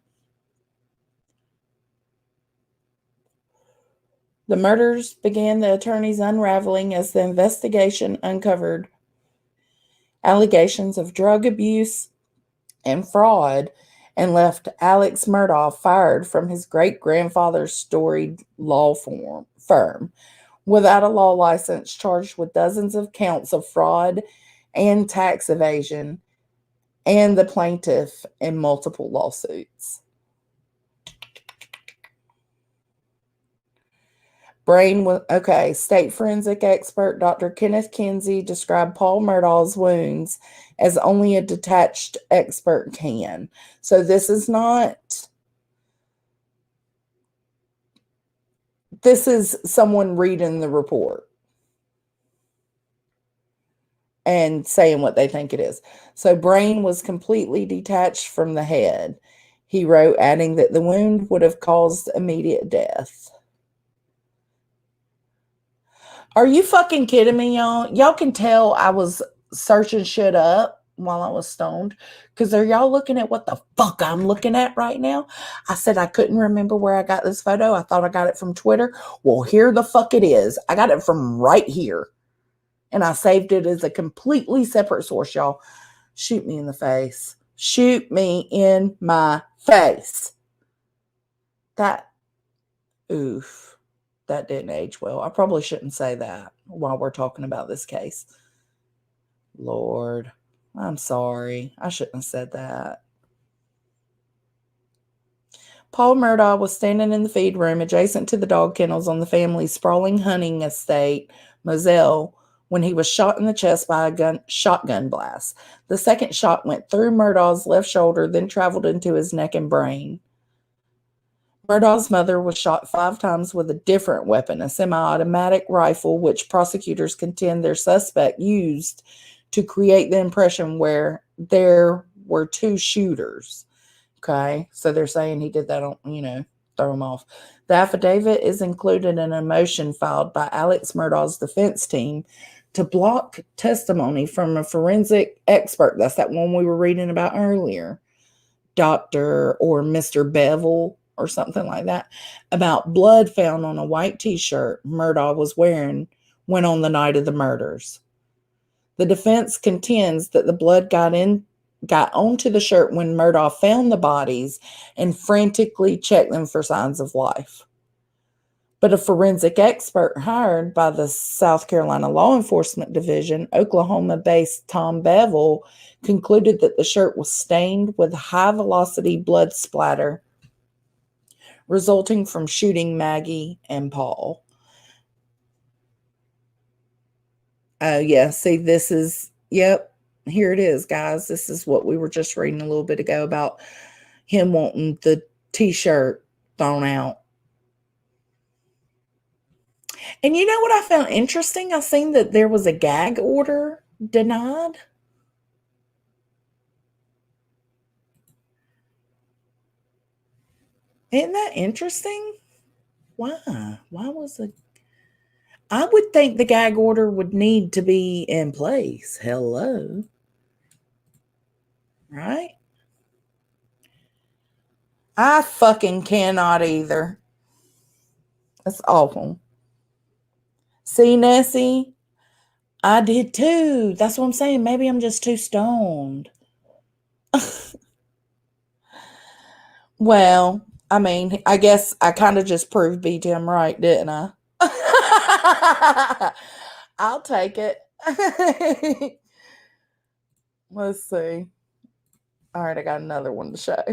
Speaker 1: The murders began the attorneys unraveling as the investigation uncovered allegations of drug abuse and fraud and left Alex Murdaugh fired from his great-grandfather's storied law firm without a law license, charged with dozens of counts of fraud and tax evasion, and the plaintiff in multiple lawsuits. State forensic expert Dr. Kenneth Kinsey described Paul Murdaugh's wounds as only a detached expert can. So this is someone reading the report and saying what they think it is. So brain was completely detached from the head, he wrote, adding that the wound would have caused immediate death. Are you fucking kidding me, y'all? Y'all can tell I was searching shit up while I was stoned. Because are y'all looking at what the fuck I'm looking at right now? I said I couldn't remember where I got this photo. I thought I got it from Twitter. Well, here the fuck it is. I got it from right here. And I saved it as a completely separate source, y'all. Shoot me in the face. Shoot me in my face. Oof. That didn't age well. I probably shouldn't say that while we're talking about this case. Lord, I'm sorry. I shouldn't have said that. Paul Murdaugh was standing in the feed room adjacent to the dog kennels on the family's sprawling hunting estate, Moselle, when he was shot in the chest by a shotgun blast. The second shot went through Murdaugh's left shoulder, then traveled into his neck and brain. Murdaugh's mother was shot 5 times with a different weapon, a semi-automatic rifle, which prosecutors contend their suspect used to create the impression where there were 2 shooters. Okay, so they're saying he did that on, throw him off. The affidavit is included in a motion filed by Alex Murdaugh's defense team to block testimony from a forensic expert. That's that one we were reading about earlier, Dr. or Mr. Bevel or something like that, about blood found on a white t-shirt Murdaugh was wearing when on the night of the murders. The defense contends that the blood got onto the shirt when Murdaugh found the bodies and frantically checked them for signs of life. But a forensic expert hired by the South Carolina Law Enforcement Division, Oklahoma-based Tom Bevel, concluded that the shirt was stained with high-velocity blood splatter resulting from shooting Maggie and Paul. Oh, yeah. See, here it is, guys. This is what we were just reading a little bit ago about him wanting the t-shirt thrown out. And you know what I found interesting? I seen that there was a gag order denied. Isn't that interesting? Why? Why was it? I would think the gag order would need to be in place. Hello. Right? I fucking cannot either. That's awful. See, Nessie? I did too. That's what I'm saying. Maybe I'm just too stoned. Well, I mean, I guess I kind of just proved B-Tim right, didn't I? I'll take it. Let's see. All right, I got another one to show.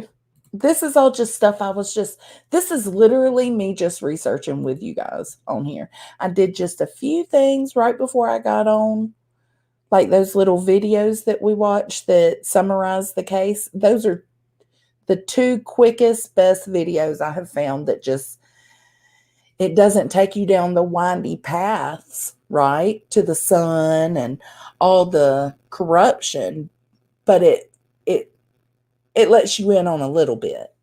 Speaker 1: This is all just stuff this is literally me just researching with you guys on here. I did just a few things right before I got on, like those little videos that we watched that summarize the case. Those are the 2 quickest, best videos I have found that it doesn't take you down the windy paths, right, to the sun and all the corruption, but it lets you in on a little bit.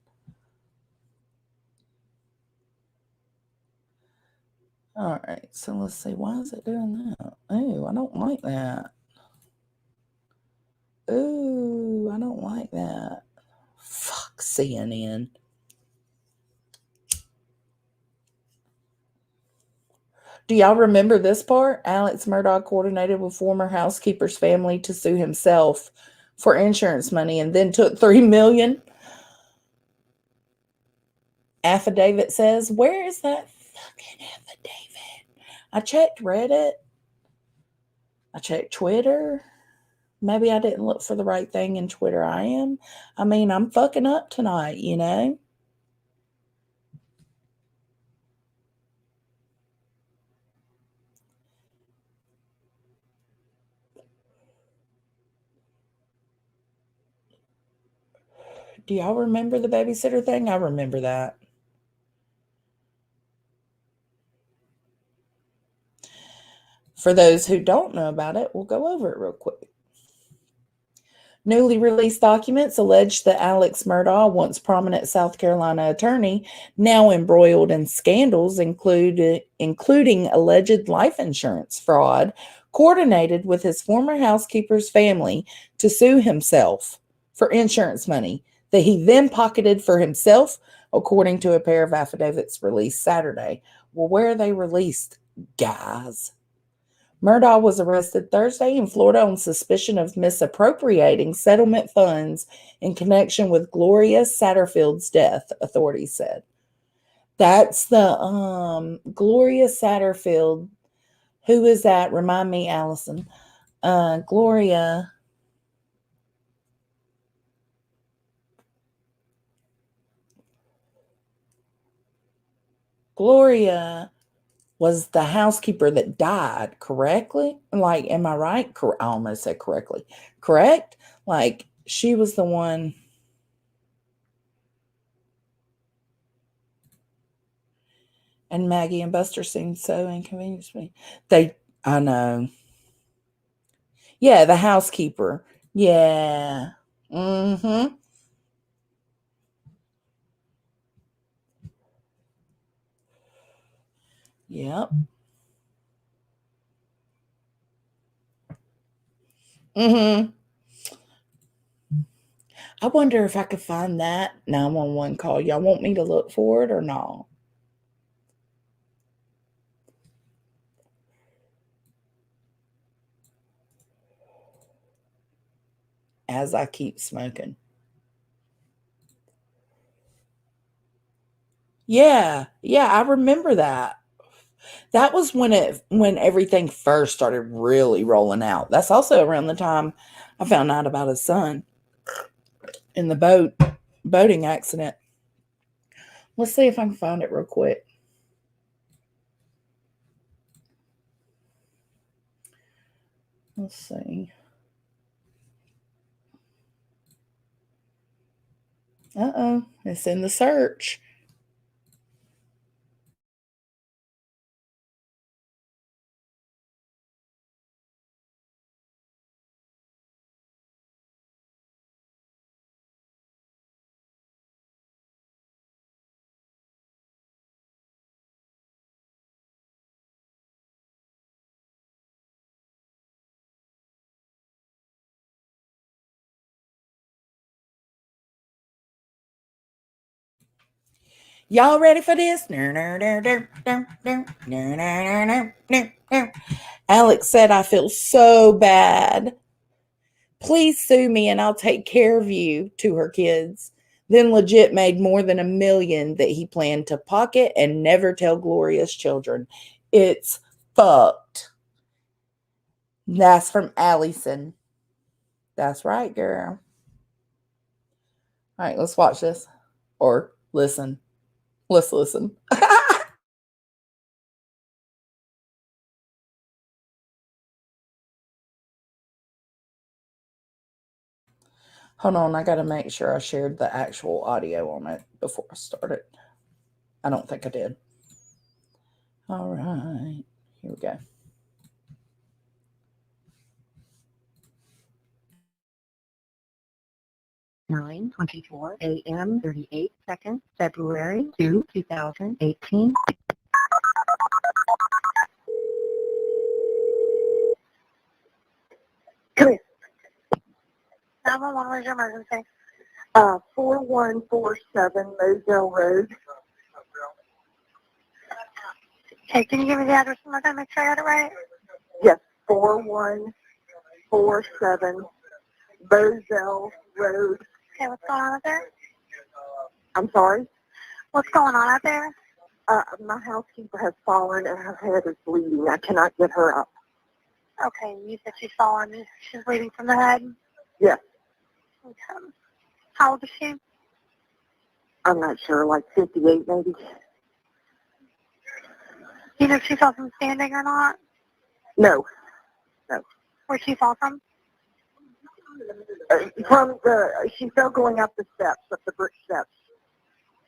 Speaker 1: All right, so let's see. Why is it doing that? Oh, I don't like that. Ooh, I don't like that. Fuck CNN. Do y'all remember this part? Alex Murdaugh coordinated with former housekeeper's family to sue himself for insurance money and then took $3 million. Affidavit says, where is that fucking affidavit? I checked Reddit. I checked Twitter. Maybe I didn't look for the right thing in Twitter. I'm fucking up tonight, you know? Do y'all remember the babysitter thing? I remember that. For those who don't know about it, we'll go over it real quick. Newly released documents allege that Alex Murdaugh, once prominent South Carolina attorney, now embroiled in scandals including alleged life insurance fraud, coordinated with his former housekeeper's family to sue himself for insurance money that he then pocketed for himself, according to a pair of affidavits released Saturday. Well, where are they released, guys? Murdaugh was arrested Thursday in Florida on suspicion of misappropriating settlement funds in connection with Gloria Satterfield's death, authorities said. That's the Gloria Satterfield. Who is that? Remind me, Allison. Gloria. Gloria was the housekeeper that died, correctly? Like, am I right? I almost said correctly. Correct? Like, she was the one. And Maggie and Buster seemed so inconvenient to me. I know. Yeah, the housekeeper. Yeah. Mm-hmm. Yep. Mm-hmm. I wonder if I could find that 911 call. Y'all want me to look for it or not? As I keep smoking. Yeah, I remember that. That was when everything first started really rolling out. That's also around the time I found out about his son in the boating accident. Let's see if I can find it real quick. Let's see. Uh-oh, it's in the search. Y'all ready for this? Alex said, I feel so bad. Please sue me and I'll take care of you, to her kids. Then legit made more than $1 million that he planned to pocket and never tell Gloria's children. It's fucked. That's from Allison. That's right, girl. All right, let's watch this. Or listen. Let's listen. Hold on, I got to make sure I shared the actual audio on it before I started. I don't think I did. All right, here we go.
Speaker 11: 9:24 a.m. 38 seconds, February 2, 2018. Come here. 911, what is your emergency? 4147 Moselle Road. Hey, can you give me the address one more time? Make sure I got it right. Yes, 4147
Speaker 12: Moselle Road.
Speaker 11: Okay, what's going on out there?
Speaker 12: I'm sorry?
Speaker 11: What's going on out there?
Speaker 12: My housekeeper has fallen and her head is bleeding. I cannot get her up.
Speaker 11: Okay, you said she's fallen. She's bleeding from the head?
Speaker 12: Yes.
Speaker 11: Okay. How old is she?
Speaker 12: I'm not sure, like 58 maybe.
Speaker 11: Do you know if she fell from standing or not?
Speaker 12: No. No.
Speaker 11: Where'd she fall from?
Speaker 12: She fell going up the steps, up the brick steps.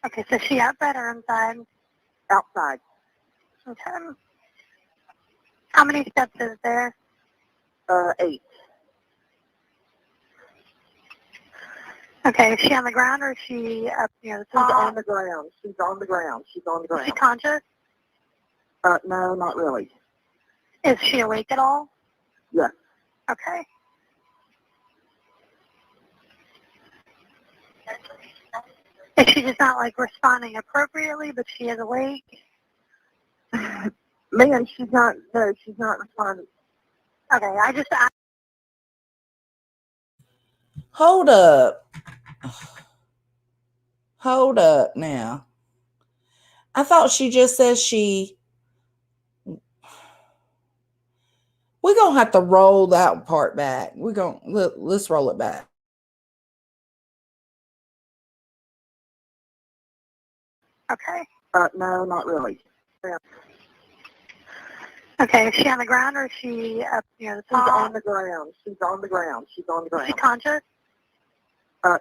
Speaker 11: Okay, so she outside or inside?
Speaker 12: Outside.
Speaker 11: Okay. How many steps is there?
Speaker 12: 8.
Speaker 11: Okay, is she on the ground or is she up near the
Speaker 12: She's
Speaker 11: top?
Speaker 12: on the ground. She's on the ground. She's on the ground.
Speaker 11: Is she conscious?
Speaker 12: No, not really.
Speaker 11: Is she awake at all?
Speaker 12: Yes.
Speaker 11: Okay. Is she just not like responding appropriately, but she is awake?
Speaker 12: Man, she's not responding.
Speaker 11: Okay,
Speaker 1: Hold up. Hold up now. I thought she just said she... We're going to have to roll that part back. Let's roll it back.
Speaker 11: Okay.
Speaker 12: No, not really. Yeah.
Speaker 11: Okay, is she on the ground or is she up near the top?
Speaker 12: She's on the ground. She's on the ground. She's on the ground.
Speaker 11: Is she conscious?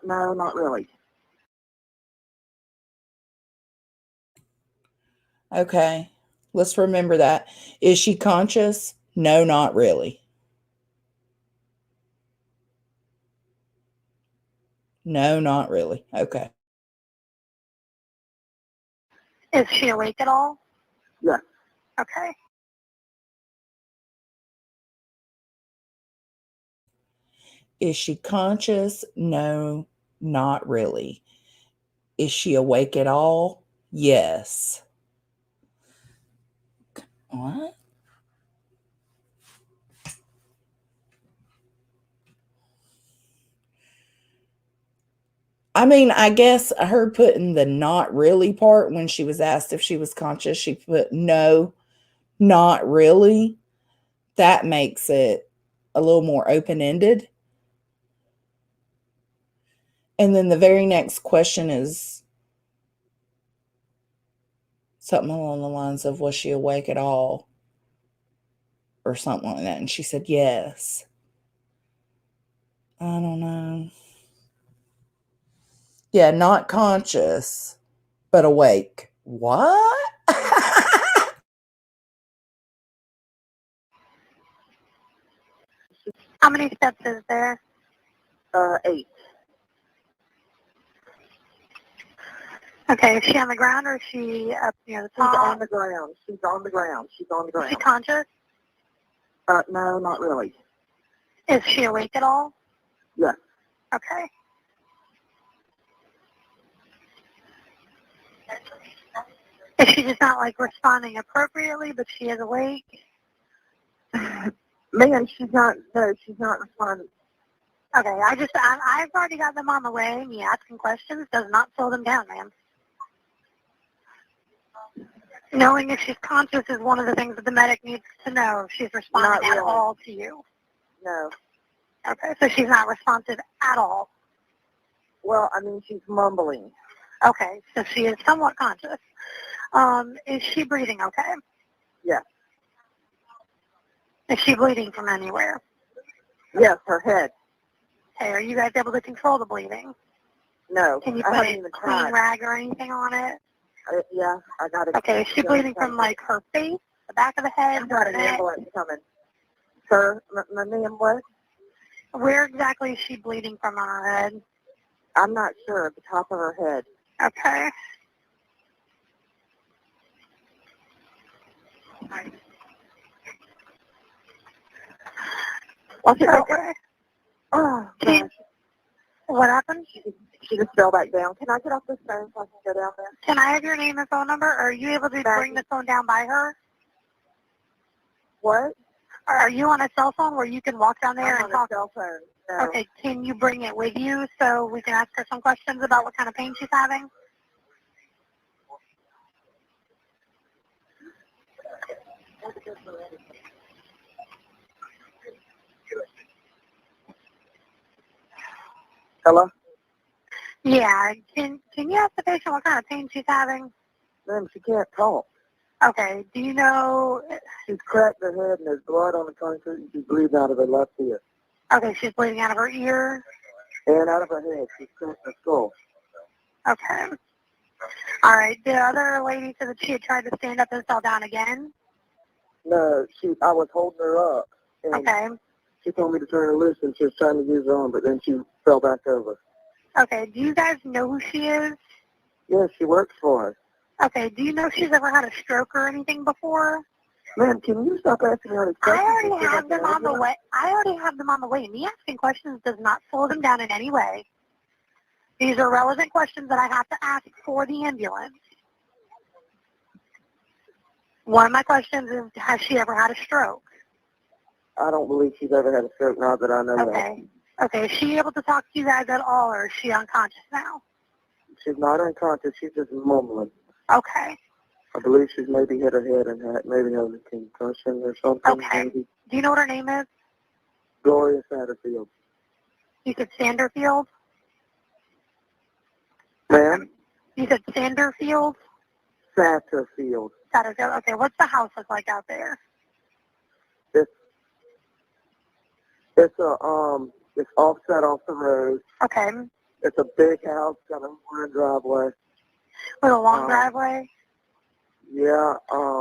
Speaker 12: No, not really.
Speaker 1: Okay. Let's remember that. Is she conscious? No, not really. No, not really. Okay.
Speaker 11: Is she awake at all?
Speaker 12: Yes.
Speaker 11: Okay.
Speaker 1: Is she conscious? No, not really. Is she awake at all? Yes. What? I mean, I guess her putting the not really part when she was asked if she was conscious, she put no, not really. That makes it a little more open-ended. And then the very next question is something along the lines of, was she awake at all? Or something like that. And she said, yes. I don't know. Yeah, not conscious, but awake. What?
Speaker 11: How many steps is there?
Speaker 12: 8.
Speaker 11: Okay, is she on the ground or is she up near the top?
Speaker 12: She's on the ground. She's on the ground. She's on the ground.
Speaker 11: Is she conscious?
Speaker 12: No, not really.
Speaker 11: Is she awake at all?
Speaker 12: Yes.
Speaker 11: Okay. Is she just not like responding appropriately, but she is awake?
Speaker 12: Man, she's not responding.
Speaker 11: Okay, I've already got them on the way. Me asking questions does not slow them down, ma'am. Knowing if she's conscious is one of the things that the medic needs to know if she's responding at all to you.
Speaker 12: No.
Speaker 11: Okay, so she's not responsive at all.
Speaker 12: Well, I mean, she's mumbling.
Speaker 11: Okay, so she is somewhat conscious. Is she breathing okay?
Speaker 12: Yes.
Speaker 11: Is she bleeding from anywhere?
Speaker 12: Yes, her head.
Speaker 11: Okay, are you guys able to control the bleeding?
Speaker 12: No.
Speaker 11: Can you
Speaker 12: I
Speaker 11: put
Speaker 12: haven't
Speaker 11: a
Speaker 12: even
Speaker 11: clean
Speaker 12: tried.
Speaker 11: rag or anything on it?
Speaker 12: Yeah, I got it.
Speaker 11: Okay, is she bleeding from like her face, the back of the head?
Speaker 12: I've got an ambulance coming. Sir, my name what?
Speaker 11: Where exactly is she bleeding from on her head?
Speaker 12: I'm not sure. At the top of her head.
Speaker 11: Okay.
Speaker 12: Watch it.
Speaker 11: Okay.
Speaker 12: Oh, gosh.
Speaker 11: What happened?
Speaker 12: She just fell back down. Can I get off this phone so I can go down there?
Speaker 11: Can I have your name and phone number? Or are you able to bring the phone down by her?
Speaker 12: What?
Speaker 11: Are you on a cell phone where you can walk down there
Speaker 12: I'm
Speaker 11: and
Speaker 12: on
Speaker 11: talk?
Speaker 12: a cell phone. No.
Speaker 11: Okay, can you bring it with you so we can ask her some questions about what kind of pain she's having?
Speaker 12: Hello?
Speaker 11: Yeah, can you ask the patient what kind of pain she's having?
Speaker 12: Ma'am, she can't talk.
Speaker 11: Okay, do you know?
Speaker 12: She's cracked her head and there's blood on the concrete and she's bleeding out of her left ear.
Speaker 11: Okay, she's bleeding out of her ear.
Speaker 12: And out of her head. She's cracked her skull.
Speaker 11: Okay. All right, the other lady said that she had tried to stand up and fell down again.
Speaker 12: No, I was holding her up. And
Speaker 11: Okay.
Speaker 12: she told me to turn her loose and she was trying to use her arm, but then she fell back over.
Speaker 11: Okay, do you guys know who she is?
Speaker 12: Yes, she works for us.
Speaker 11: Okay, do you know if she's ever had a stroke or anything before?
Speaker 12: Ma'am, can you stop asking me all these questions?
Speaker 11: I already have them on the way. Me asking questions does not slow them down in any way. These are relevant questions that I have to ask for the ambulance. One of my questions is, has she ever had a stroke?
Speaker 12: I don't believe she's ever had a stroke now that I know
Speaker 11: Okay. Okay, is she able to talk to you guys at all, or is she unconscious now?
Speaker 12: She's not unconscious. She's just mumbling.
Speaker 11: Okay.
Speaker 12: I believe she's maybe hit her head and maybe has a concussion or something.
Speaker 11: Okay.
Speaker 12: Maybe.
Speaker 11: Do you know what her name is?
Speaker 12: Gloria Satterfield.
Speaker 11: You said Sanderfield?
Speaker 12: Ma'am?
Speaker 11: You said Sanderfield?
Speaker 12: Satterfield.
Speaker 11: Satterfield. Okay, what's the house look like out there?
Speaker 12: It's offset off the road.
Speaker 11: Okay.
Speaker 12: It's a big house, got a long driveway.
Speaker 11: With a long driveway?
Speaker 12: Yeah.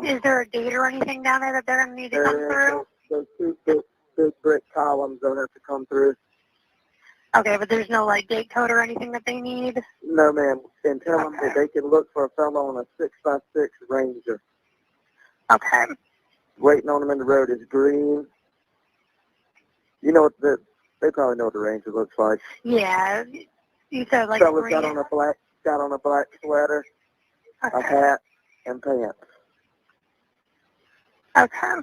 Speaker 11: Is there a gate or anything down there that they're going to need to come through?
Speaker 12: Those two big brick columns they'll have to come through.
Speaker 11: Okay, but there's no, like, gate code or anything that they need?
Speaker 12: No, ma'am. And tell them that they can look for a fellow on a 6x6 Ranger.
Speaker 11: Okay.
Speaker 12: Waiting on them in the road is green. You know what they probably know what the Ranger looks like.
Speaker 11: Yeah. You said, like,
Speaker 12: Fella's
Speaker 11: green.
Speaker 12: got on a black sweater,
Speaker 11: Okay.
Speaker 12: a hat, and pants.
Speaker 11: Okay.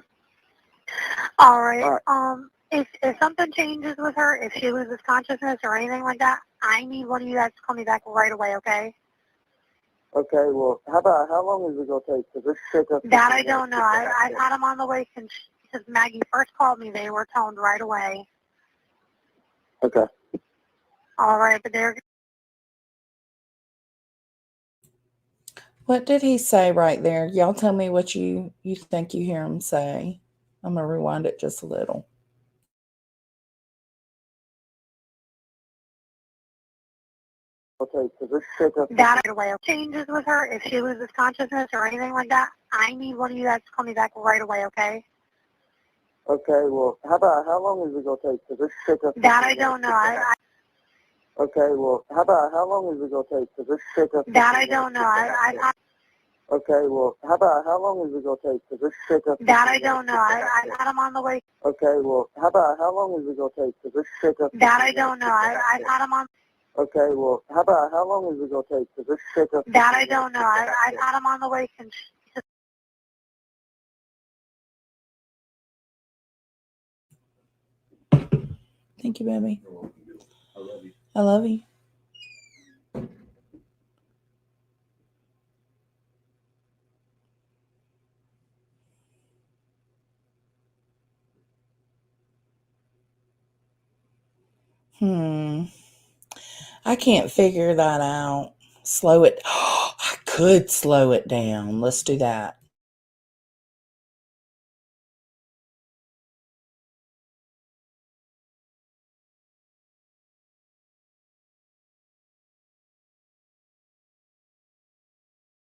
Speaker 11: All right. If something changes with her, if she loses consciousness or anything like that, I need one of you guys to call me back right away, okay?
Speaker 12: Okay, well, how long is it going to take? Because this chick up
Speaker 11: That I don't know. I've had them on the way since Maggie first called me. They were toned right away.
Speaker 12: Okay.
Speaker 11: All right, but they're...
Speaker 1: What did he say right there? Y'all tell me what you think you hear him say. I'm going to rewind it just a little.
Speaker 12: Okay, so this chick up
Speaker 11: that right away. Changes with her, if she loses consciousness or anything like that, I need one of you guys to call me back right away, okay?
Speaker 12: Okay, well, how long is it going to take? Because this chick up
Speaker 11: that I don't know.
Speaker 12: Okay, well, how long is it going to take? Because this chick up
Speaker 11: that I don't know.
Speaker 12: Okay, well, how long is it going to take? Because this chick up
Speaker 11: that I don't know. I've had them on the way.
Speaker 12: Okay, well, how long is it going to take? Because this chick up
Speaker 11: that I don't know. I've had them on.
Speaker 12: Okay, well, how long is it going to take? Because this chick up
Speaker 11: that I don't know. I've had them on the way since.
Speaker 1: Thank you, baby. I love you. I can't figure that out. Slow it. I could slow it down. Let's do that.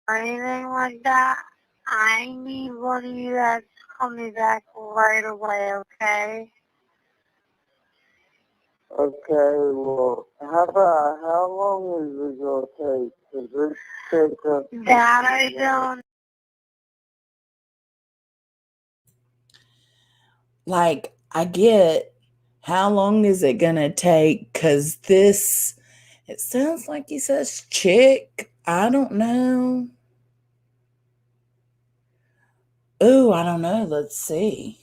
Speaker 11: Or anything like that, I need one of you guys to call me back right away, okay?
Speaker 12: Okay, well, how long is it going to take? Because this chick up
Speaker 11: that I don't.
Speaker 1: Like, I get how long is it going to take? Because this, it sounds like he says chick. I don't know. Ooh, I don't know. Let's see.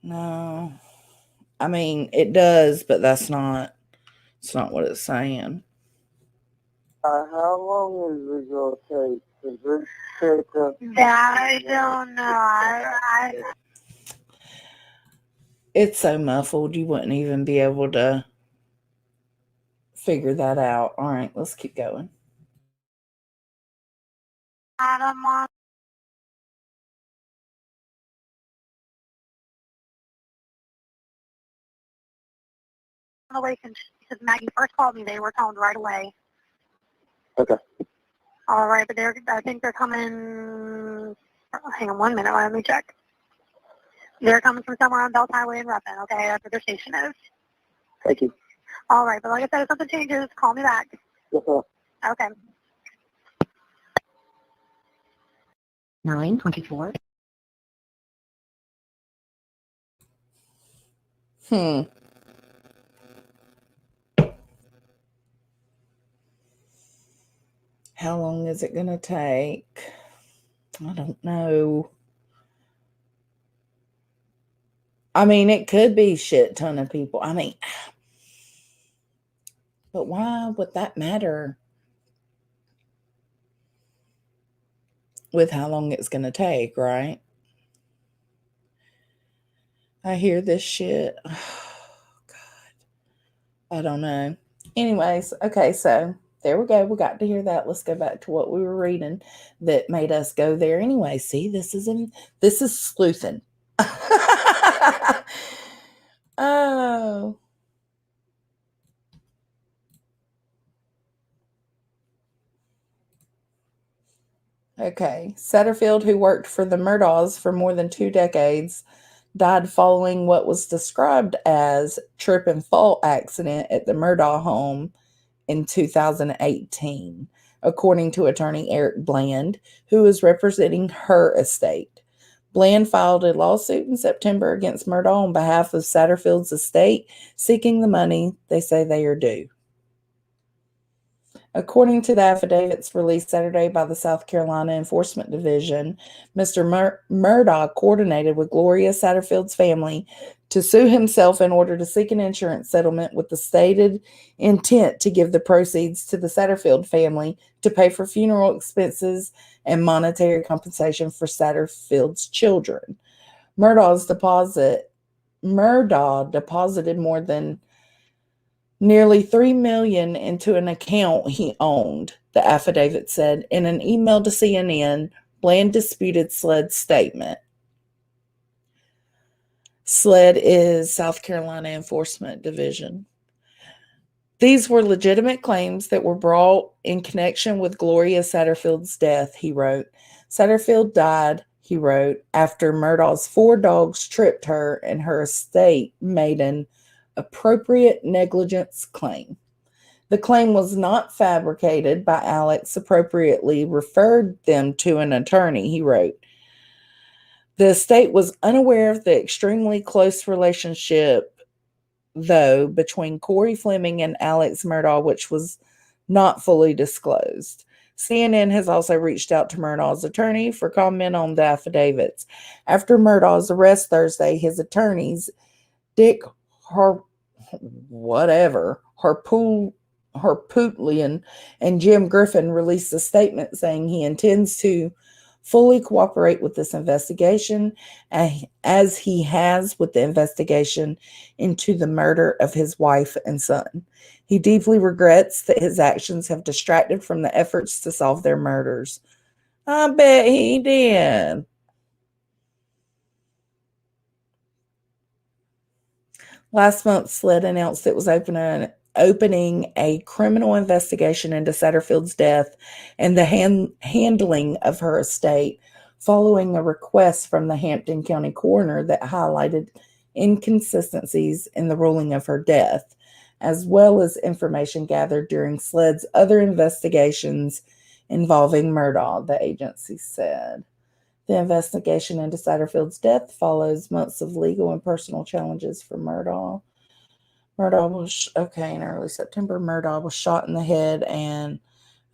Speaker 1: No. I mean, it does, but it's not what it's saying.
Speaker 12: How long is it going to take? Is this take
Speaker 11: I don't know.
Speaker 1: It's so muffled, you wouldn't even be able to figure that out. All right, let's keep going.
Speaker 11: I'm on the way since Maggie first called me. They were toned right away.
Speaker 12: Okay.
Speaker 11: All right, but I think they're coming. Hang on 1 minute. Let me check. They're coming from somewhere on Belt Highway in Ruffin. Okay, that's where their station is.
Speaker 12: Thank you.
Speaker 11: All right, but like I said, if something changes, call me back.
Speaker 12: Yes, ma'am.
Speaker 11: Okay.
Speaker 2: 9:24.
Speaker 1: How long is it going to take? I don't know. I mean, it could be shit ton of people. I mean, but why would that matter with how long it's going to take, right? I hear this shit. Oh, God. I don't know. Anyways, okay, so there we go. We got to hear that. Let's go back to what we were reading that made us go there anyway. See, this is sleuthing. Oh. Okay. Satterfield, who worked for the Murdaughs for more than 2 decades, died following what was described as trip and fall accident at the Murdaugh home in 2018, according to attorney Eric Bland, who is representing her estate. Bland filed a lawsuit in September against Murdaugh on behalf of Satterfield's estate, seeking the money they say they are due. According to the affidavits released Saturday by the South Carolina Enforcement Division, Mr. Murdaugh coordinated with Gloria Satterfield's family to sue himself in order to seek an insurance settlement with the stated intent to give the proceeds to the Satterfield family to pay for funeral expenses and monetary compensation for Satterfield's children. Murdaugh deposited more than nearly $3 million into an account he owned, the affidavit said. In an email to CNN, Bland disputed SLED's statement. SLED is South Carolina Enforcement Division. These were legitimate claims that were brought in connection with Gloria Satterfield's death, he wrote. Satterfield died, he wrote, after Murdaugh's 4 dogs tripped her and her estate made an appropriate negligence claim. The claim was not fabricated by Alex, appropriately referred them to an attorney, he wrote. The estate was unaware of the extremely close relationship, though, between Corey Fleming and Alex Murdaugh, which was not fully disclosed. CNN has also reached out to Murdaugh's attorney for comment on the affidavits. After Murdaugh's arrest Thursday, his attorneys, Dick Harpootlian and Jim Griffin, released a statement saying he intends to fully cooperate with this investigation, as he has with the investigation into the murder of his wife and son. He deeply regrets that his actions have distracted from the efforts to solve their murders. I bet he did. Last month, SLED announced it was opening a criminal investigation into Satterfield's death and the handling of her estate, following a request from the Hampton County coroner that highlighted inconsistencies in the ruling of her death, as well as information gathered during SLED's other investigations involving Murdaugh, the agency said. The investigation into Satterfield's death follows months of legal and personal challenges for Murdaugh. In early September, Murdaugh was shot in the head and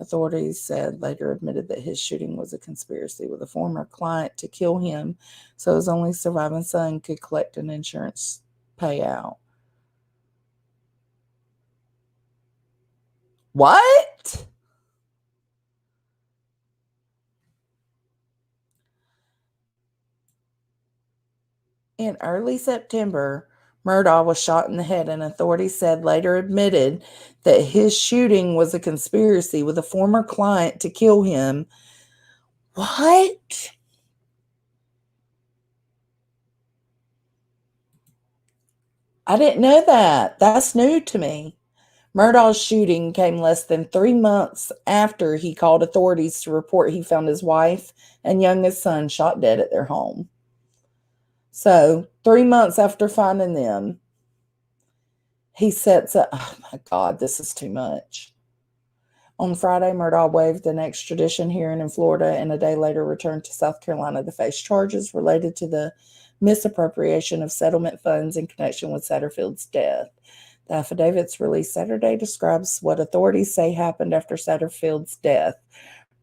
Speaker 1: Authorities said later admitted that his shooting was a conspiracy with a former client to kill him so his only surviving son could collect an insurance payout. What? In early September, Murdaugh was shot in the head, and authorities said later admitted that his shooting was a conspiracy with a former client to kill him. What? I didn't know that. That's new to me. Murdaugh's shooting came less than 3 months after he called authorities to report he found his wife and youngest son shot dead at their home. So, 3 months after finding them, he sets up. Oh my God, this is too much. On Friday, Murdaugh waived an extradition hearing in Florida and a day later returned to South Carolina to face charges related to the misappropriation of settlement funds in connection with Satterfield's death. The affidavits released Saturday describes what authorities say happened after Satterfield's death.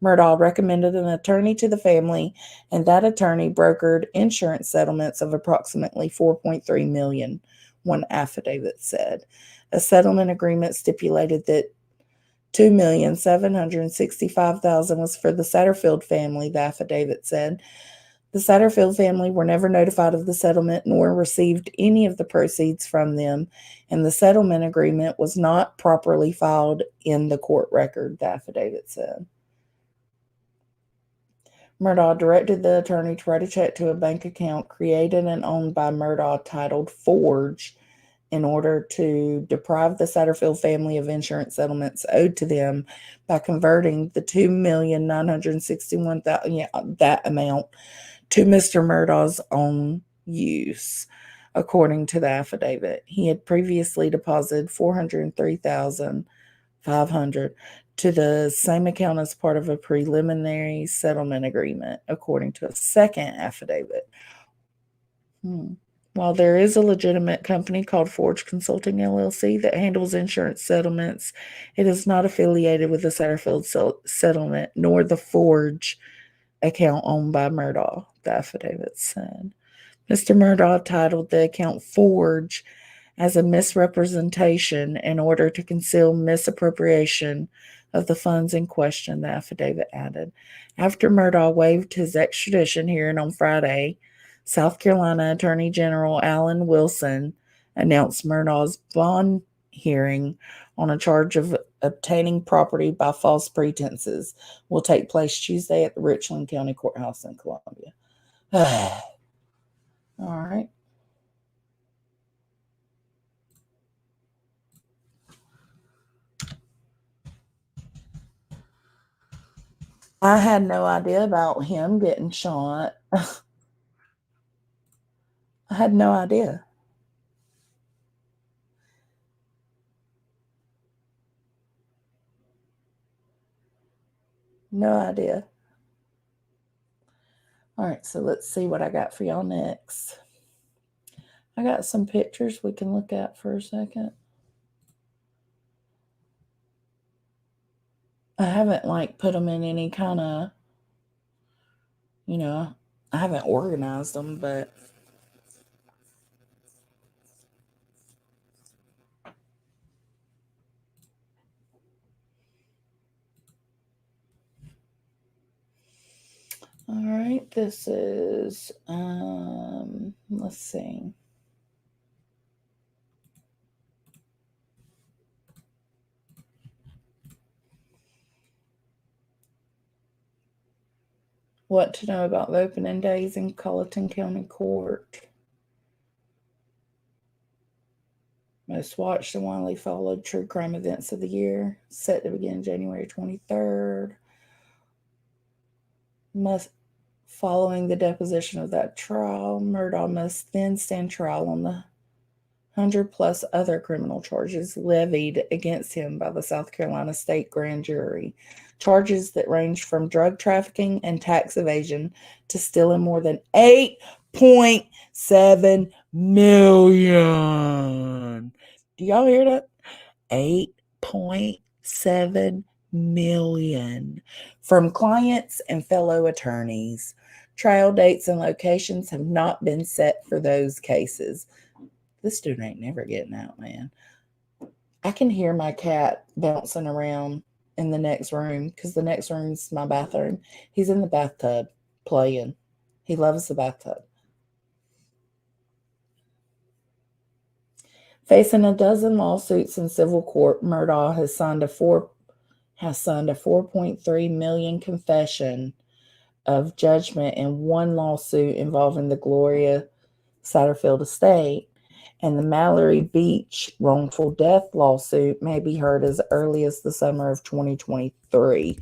Speaker 1: Murdaugh recommended an attorney to the family, and that attorney brokered insurance settlements of approximately $4.3 million, one affidavit said. A settlement agreement stipulated that $2,765,000 was for the Satterfield family, the affidavit said. The Satterfield family were never notified of the settlement nor received any of the proceeds from them, and the settlement agreement was not properly filed in the court record, the affidavit said. Murdaugh directed the attorney to write a check to a bank account created and owned by Murdaugh titled Forge in order to deprive the Satterfield family of insurance settlements owed to them by converting the $2,961,000, that amount, to Mr. Murdaugh's own use. According to the affidavit, he had previously deposited $403,500 to the same account as part of a preliminary settlement agreement, according to a second affidavit. While there is a legitimate company called Forge Consulting LLC that handles insurance settlements, it is not affiliated with the Satterfield settlement nor the Forge account owned by Murdaugh, the affidavit said. Mr. Murdaugh titled the account Forge as a misrepresentation in order to conceal misappropriation of the funds in question, the affidavit added. After Murdaugh waived his extradition hearing on Friday, South Carolina Attorney General Alan Wilson announced Murdaugh's bond hearing on a charge of obtaining property by false pretenses will take place Tuesday at the Richland County Courthouse in Columbia. All right. I had no idea about him getting shot. I had no idea. No idea. All right, so let's see what I got for y'all next. I got some pictures we can look at for a second. I haven't put them in any kind of, I haven't organized them, but all right, this is, let's see. What to know about the opening days in Colleton County Court. Most watched and widely followed true crime events of the year, set to begin January 23rd. Following the deposition of that trial, Murdaugh must then stand trial on the 100+ other criminal charges levied against him by the South Carolina State Grand Jury. Charges that range from drug trafficking and tax evasion to stealing more than $8.7 million. Do y'all hear that? $8.7 million from clients and fellow attorneys. Trial dates and locations have not been set for those cases. This dude ain't never getting out, man. I can hear my cat bouncing around in the next room because the next room's my bathroom. He's in the bathtub playing. He loves the bathtub. Facing a dozen lawsuits in civil court, Murdaugh has signed a $4.3 million confession of judgment in one lawsuit involving the Gloria Satterfield estate, and the Mallory Beach wrongful death lawsuit may be heard as early as the summer of 2023.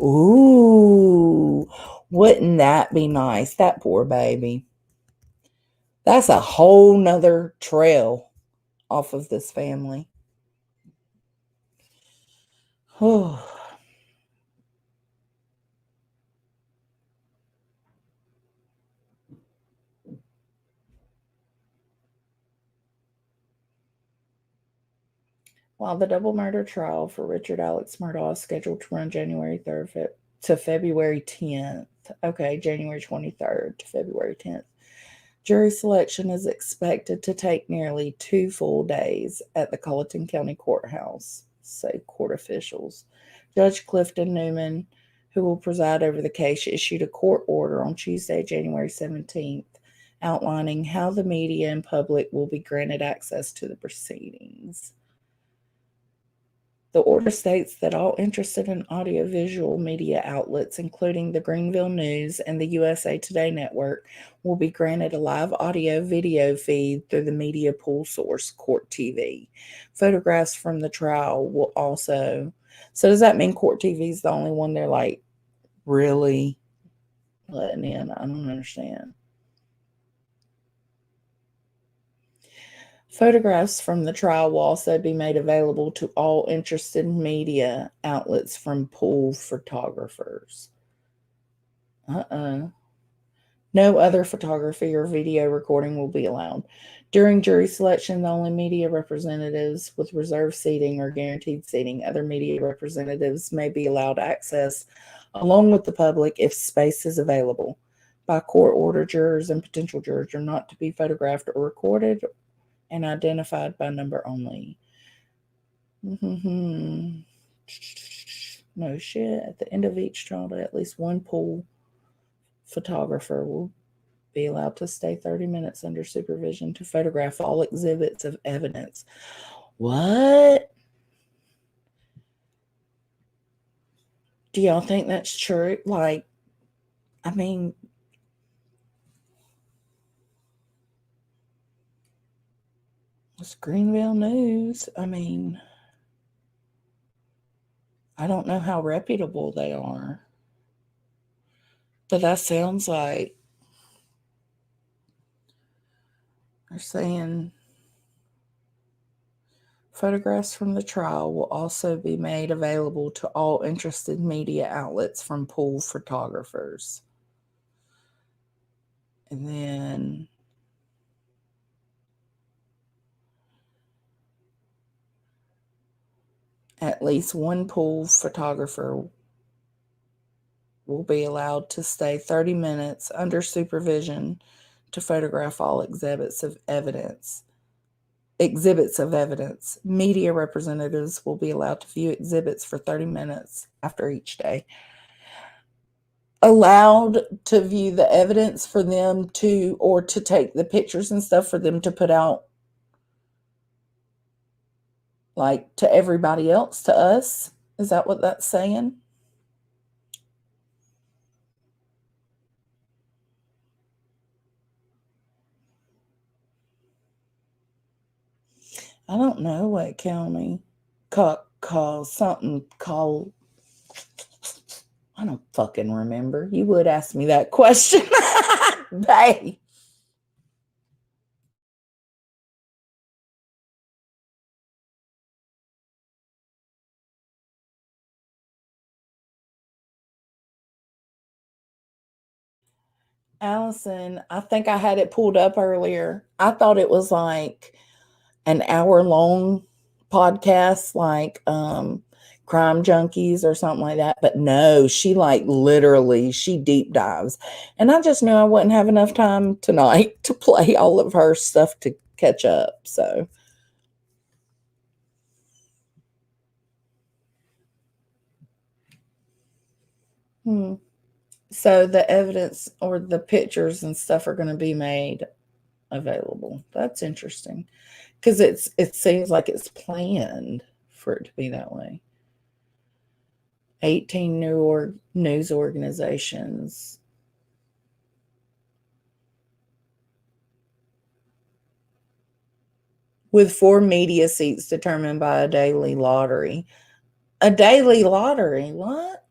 Speaker 1: Ooh, wouldn't that be nice? That poor baby. That's a whole nother trail off of this family. Oh. While the double murder trial for Richard Alex Murdaugh is scheduled to run January 3rd to February 10th. Okay, January 23rd to February 10th. Jury selection is expected to take nearly 2 full days at the Colleton County Courthouse, say court officials. Judge Clifton Newman, who will preside over the case, issued a court order on Tuesday, January 17th, outlining how the media and public will be granted access to the proceedings. The order states that all interested in audiovisual media outlets, including the Greenville News and the USA Today Network, will be granted a live audio-video feed through the media pool source, Court TV. Photographs from the trial will also... So does that mean Court TV is the only one they're like really letting in? I don't understand. Photographs from the trial will also be made available to all interested media outlets from pool photographers. No other photography or video recording will be allowed. During jury selection, the only media representatives with reserved seating or guaranteed seating. Other media representatives may be allowed access along with the public if space is available. By court order, jurors and potential jurors are not to be photographed or recorded and identified by number only. No shit. At the end of each trial, at least one pool photographer will be allowed to stay 30 minutes under supervision to photograph all exhibits of evidence. What? Do y'all think that's true? Like, I mean, it's Greenville News. I mean, I don't know how reputable they are. But that sounds like they're saying photographs from the trial will also be made available to all interested media outlets from pool photographers. And then at least one pool photographer will be allowed to stay 30 minutes under supervision to photograph all exhibits of evidence. Media representatives will be allowed to view exhibits for 30 minutes after each day. Allowed to view the evidence for them to, or to take the pictures and stuff for them to put out, like, to everybody else, to us. Is that what that's saying? I don't know what county call something called. I don't fucking remember. You would ask me that question. Hey. Allison, I think I had it pulled up earlier. I thought it was like an hour-long podcast, like crime junkies or something like that. But no, she like literally, she deep dives. And I just knew I wouldn't have enough time tonight to play all of her stuff to catch up. So. So the evidence or the pictures and stuff are going to be made available. That's interesting because it seems like it's planned for it to be that way. 18 news organizations. With 4 media seats determined by a daily lottery. A daily lottery? What?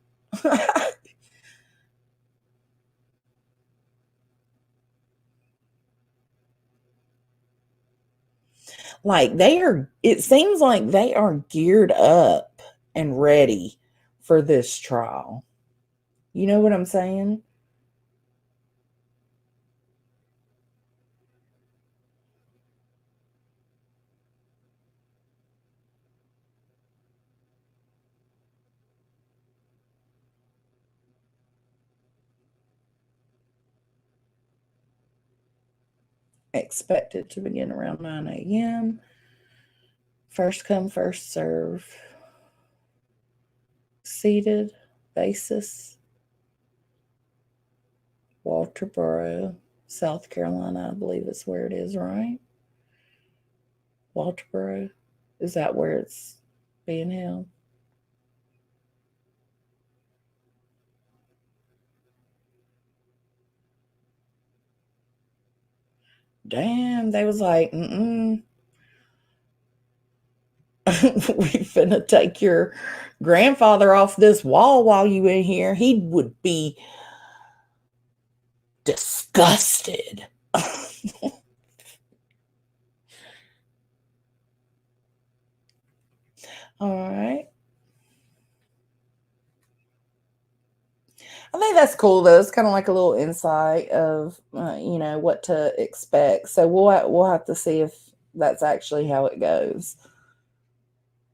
Speaker 1: Like it seems like they are geared up and ready for this trial. You know what I'm saying? Expected to begin around 9 a.m. First come, first serve. Seated basis. Walterboro, South Carolina, I believe is where it is, right? Walterboro. Is that where it's being held? Damn, they was like, we finna take your grandfather off this wall while you in here. He would be disgusted. All right. I think that's cool though. It's kind of like a little insight of what to expect. So we'll have to see if that's actually how it goes.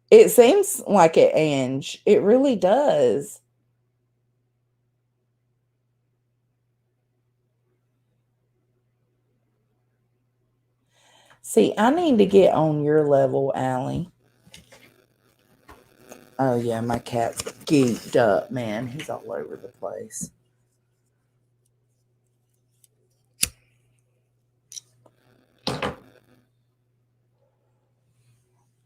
Speaker 1: It seems like it, Ange. It really does. See, I need to get on your level, Allie. Oh yeah, my cat's geeked up, man. He's all over the place.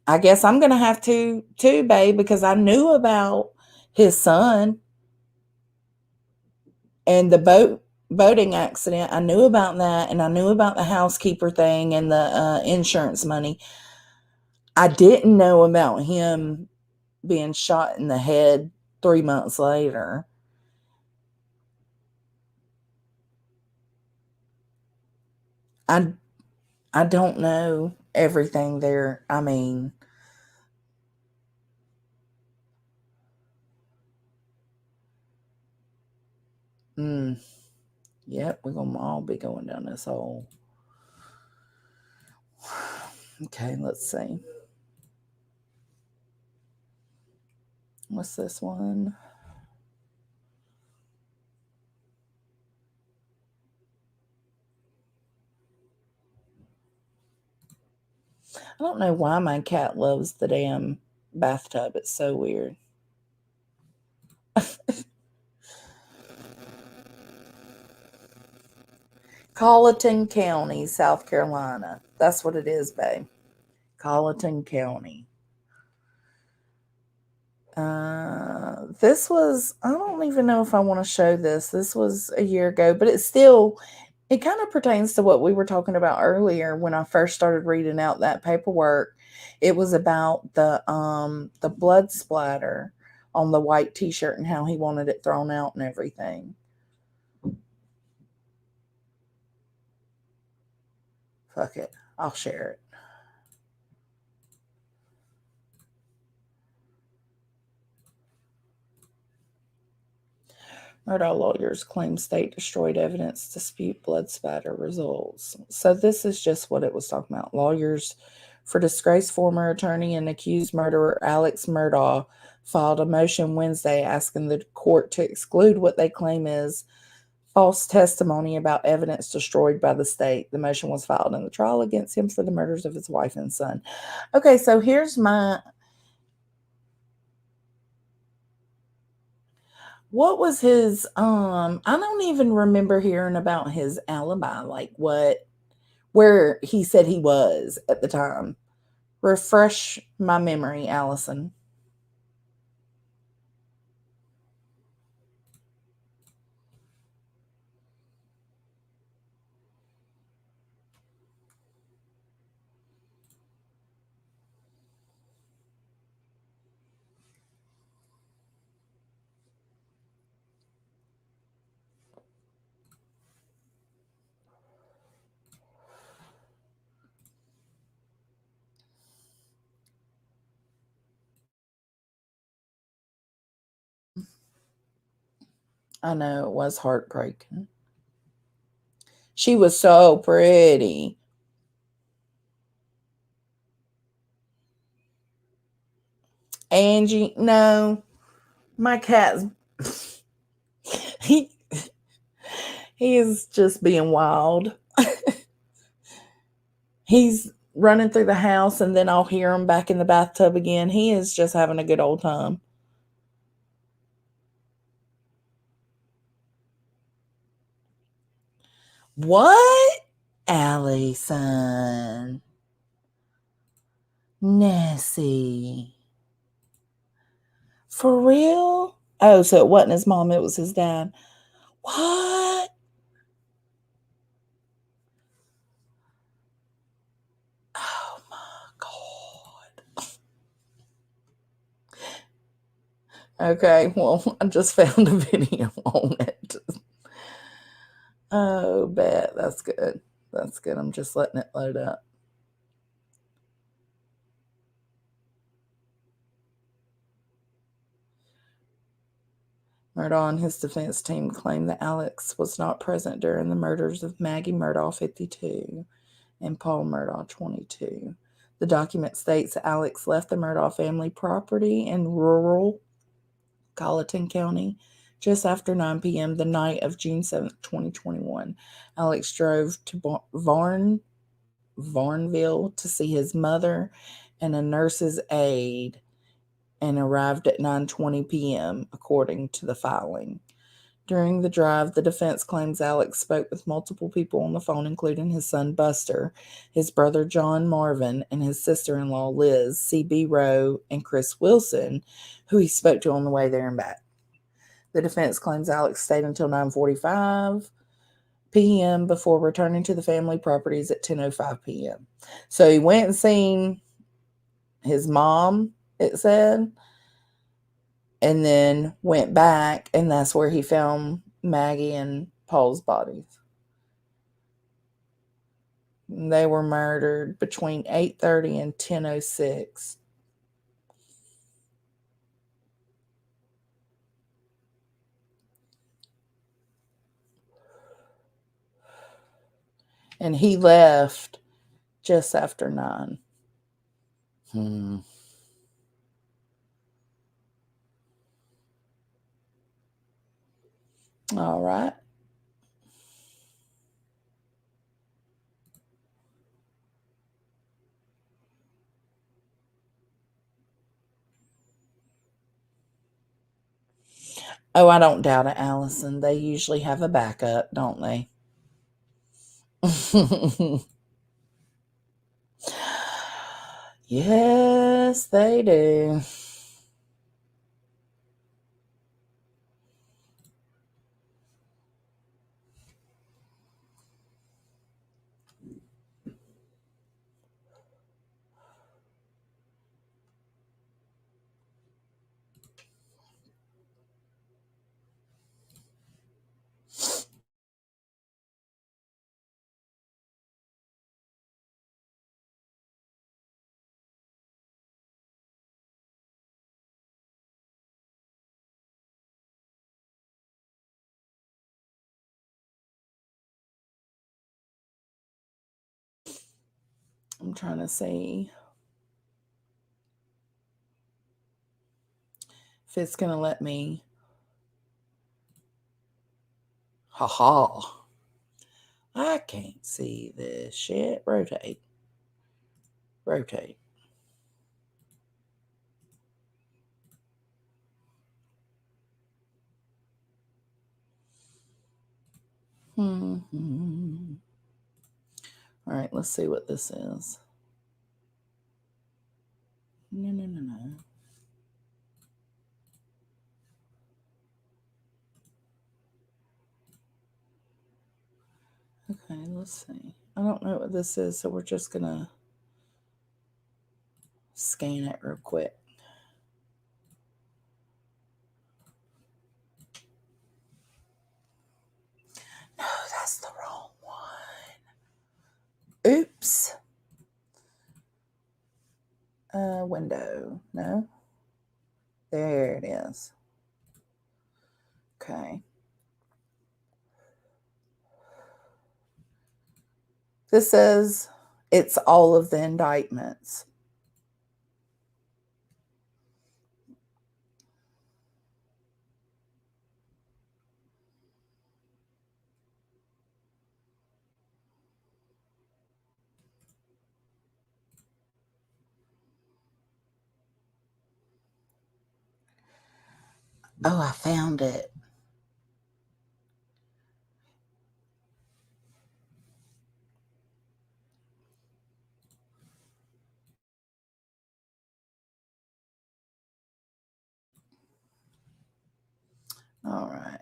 Speaker 1: I guess I'm gonna have to too, babe, because I knew about his son and the boating accident. I knew about that, and I knew about the housekeeper thing and the insurance money. I didn't know about him being shot in the head 3 months later. I don't know everything there. I mean, yep, we're gonna all be going down this hole. Okay, let's see. What's this one? I don't know why my cat loves the damn bathtub. It's so weird. Colleton County, South Carolina. That's what it is, babe. Colleton County. This was, I don't even know if I want to show this. This was a year ago, but it kind of pertains to what we were talking about earlier when I first started reading out that paperwork. It was about the blood splatter on the white t-shirt and how he wanted it thrown out and everything. Fuck it. I'll share it. Murdaugh lawyers claim state destroyed evidence, dispute blood spatter results. So this is just what it was talking about. Lawyers for disgraced former attorney and accused murderer Alex Murdaugh filed a motion Wednesday asking the court to exclude what they claim is false testimony about evidence destroyed by the state. The motion was filed in the trial against him for the murders of his wife and son. Okay, so here's what was his, I don't even remember hearing about his alibi, like where he said he was at the time. Refresh my memory, Allison. I know it was heartbreaking. She was so pretty. Angie, no, my cat's he is just being wild. He's running through the house and then I'll hear him back in the bathtub again. He is just having a good old time. What? Allison. Nessie. For real? Oh, so it wasn't his mom, it was his dad. What? Oh my God. Okay, well, I just found a video on it. Oh, bet. That's good. That's good. I'm just letting it load up. Murdaugh and his defense team claimed that Alex was not present during the murders of Maggie Murdaugh, 52, and Paul Murdaugh, 22. The document states that Alex left the Murdaugh family property in rural Colleton County just after 9 p.m. the night of June 7th, 2021. Alex drove to Varnville to see his mother and a nurse's aide and arrived at 9:20 p.m., according to the filing. During the drive, the defense claims Alex spoke with multiple people on the phone, including his son Buster, his brother John Marvin, and his sister-in-law Liz, C.B. Rowe, and Chris Wilson, who he spoke to on the way there and back. The defense claims Alex stayed until 9:45 p.m. before returning to the family properties at 10:05 p.m. So he went and seen his mom, it said, and then went back, and that's where he found Maggie and Paul's bodies. They were murdered between 8:30 and 10:06. And he left just after 9. All right. Oh, I don't doubt it, Allison. They usually have a backup, don't they? Yes, they do. I'm trying to see. if it's going to let me. Ha. I can't see this shit. Rotate. All right, let's see what this is. No. Okay, let's see. I don't know what this is, so we're just going to scan it real quick. No, that's the wrong one. Oops. Window. No. There it is. Okay. This says it's all of the indictments. Oh, I found it. All right.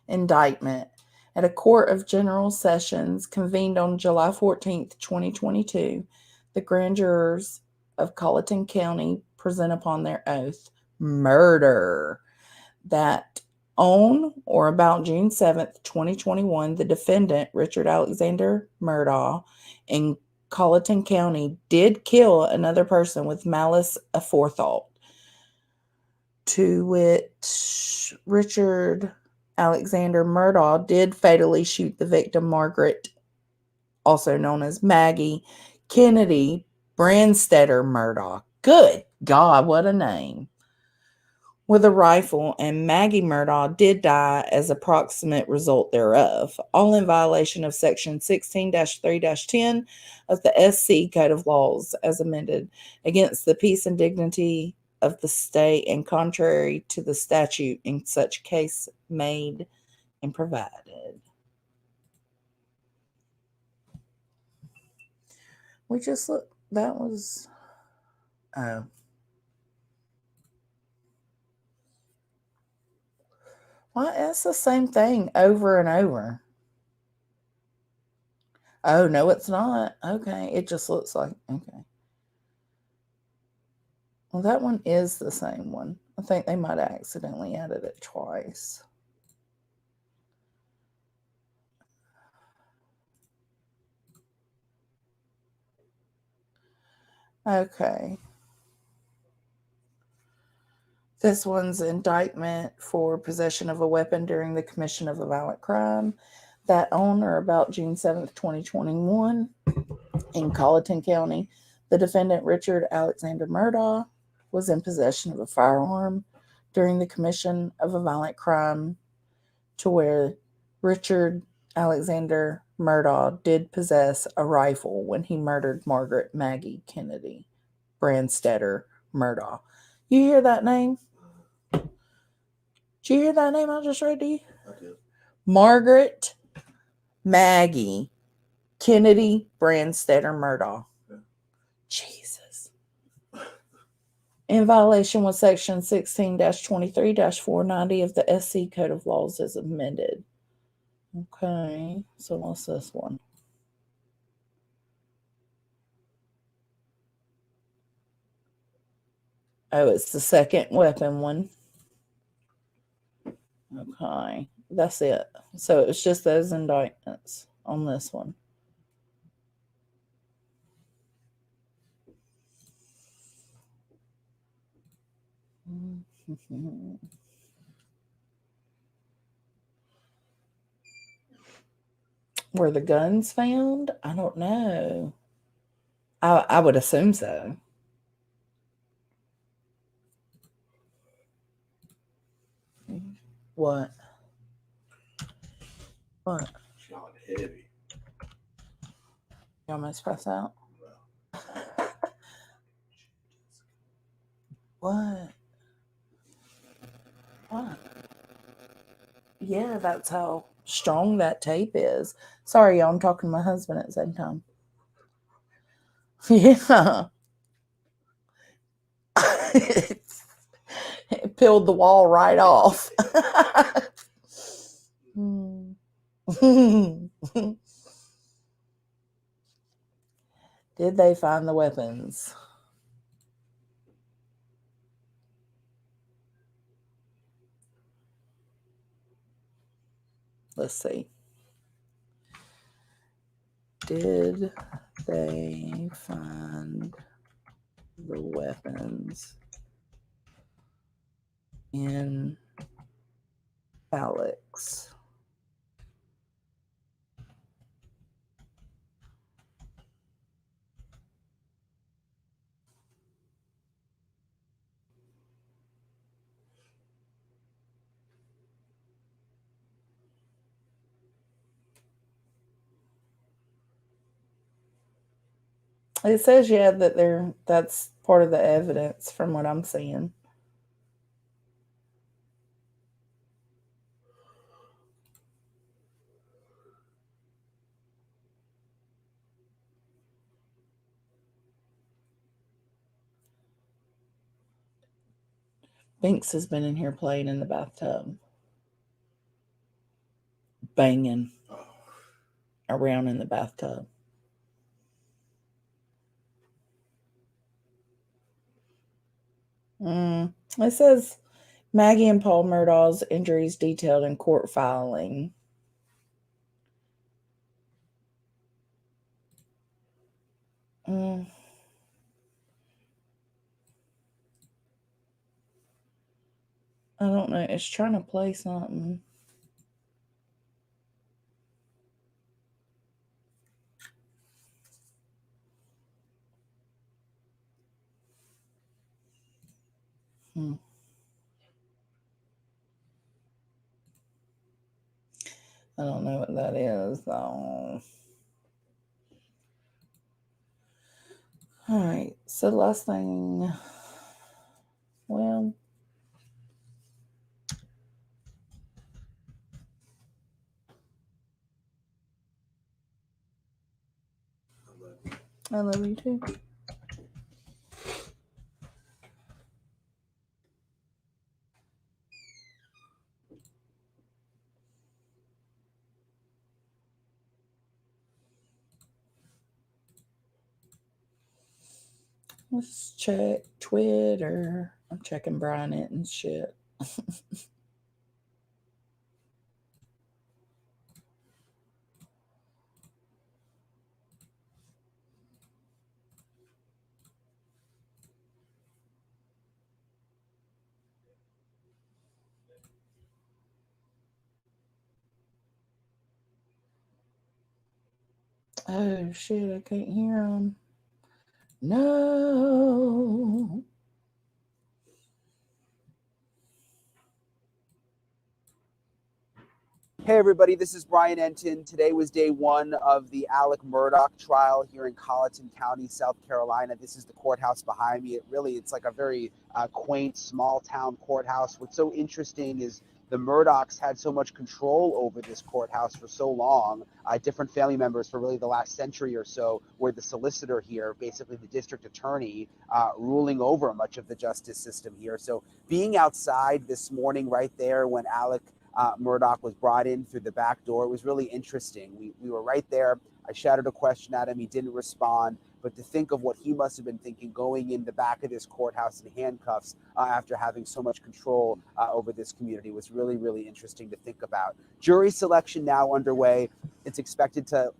Speaker 1: Indictment. At a court of general sessions convened on July 14th, 2022, the grand jurors of Colleton County present upon their oath murder that on or about June 7th, 2021, the defendant, Richard Alexander Murdaugh, in Colleton County, did kill another person with malice aforethought, to which Richard Alexander Murdaugh did fatally shoot the victim, Margaret, also known as Maggie Kennedy Brandstetter Murdaugh. Good God, what a name. With a rifle, and Maggie Murdaugh did die as a proximate result thereof, all in violation of Section 16-3-10 of the SC Code of Laws as amended, against the peace and dignity of the state and contrary to the statute in such case made and provided. We just looked, that was, oh. Well, it's the same thing over and over. Oh, no, it's not. Okay, it just looks like, okay. Well, that one is the same one. I think they might have accidentally added it twice. Okay. This one's indictment for possession of a weapon during the commission of a violent crime that on or about June 7th, 2021 in Colleton County, the defendant Richard Alexander Murdaugh was in possession of a firearm during the commission of a violent crime, to where Richard Alexander Murdaugh did possess a rifle when he murdered Margaret Maggie Kennedy Brandstetter Murdaugh. You hear that name? Did you hear that name I just read to you? I did. Margaret Maggie Kennedy Brandstetter Murdaugh. Yeah. Jesus. In violation with Section 16-23-490 of the SC Code of Laws as amended. Okay, so what's this one? Oh, it's the second weapon one. Okay, that's it. So it's just those indictments on this one. Were the guns found? I don't know. I would assume so. What? What?
Speaker 13: She got heavy.
Speaker 1: You almost pass out? What? What? Yeah, that's how strong that tape is. Sorry, y'all, I'm talking to my husband at the same time. Yeah. It peeled the wall right off. Did they find the weapons? Let's see. Did they find the weapons in Alex? It says, yeah, that that's part of the evidence from what I'm seeing. Binks has been in here playing in the bathtub. Banging around in the bathtub. It says Maggie and Paul Murdaugh's injuries detailed in court filing. I don't know. It's trying to play something. I don't know what that is, though. All right. So the last thing, well, I love you too. Let's check Twitter. I'm checking Brian and shit. Oh shit, I can't hear him. No.
Speaker 14: Hey everybody, this is Brian Enton. Today was day one of the Alec Murdaugh trial here in Colleton County, South Carolina. This is the courthouse behind me. It's like a very quaint, small town courthouse. What's so interesting is the Murdaughs had so much control over this courthouse for so long. Different family members for really the last century or so were the solicitor here, basically the district attorney, ruling over much of the justice system here. So being outside this morning right there when Alec Murdaugh was brought in through the back door. It was really interesting. We were right there. I shouted a question at him. He didn't respond. But to think of what he must have been thinking going in the back of this courthouse in handcuffs after having so much control over this community was really, really interesting to think about. Jury selection now underway. It's expected to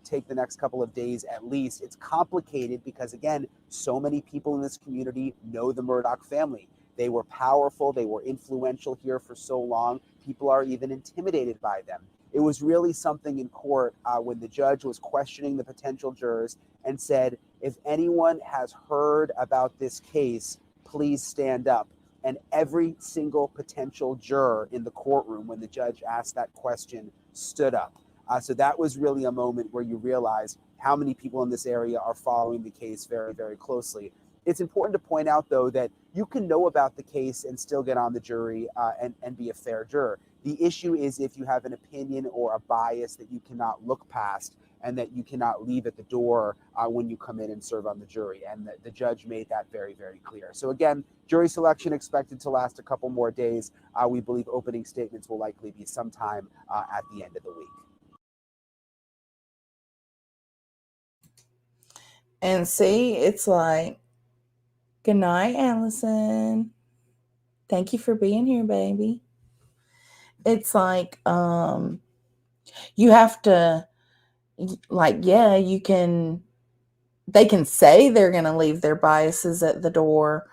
Speaker 14: take the next couple of days at least. It's complicated because, again, so many people in this community know the Murdaugh family. They were powerful. They were influential here for so long. People are even intimidated by them. It was really something in court when the judge was questioning the potential jurors and said, if anyone has heard about this case, please stand up. and every single potential juror in the courtroom when the judge asked that question stood up. So that was really a moment where you realize how many people in this area are following the case very, very closely. It's important to point out, though, that you can know about the case and still get on the jury and be a fair juror. The issue is if you have an opinion or a bias that you cannot look past and that you cannot leave at the door when you come in and serve on the jury. And the judge made that very, very clear. So again, jury selection expected to last a couple more days. We believe opening statements will likely be sometime at the end of the week.
Speaker 1: And see, it's like, good night, Allison. Thank you for being here, baby. It's like, you have to, like, yeah, they can say they're going to leave their biases at the door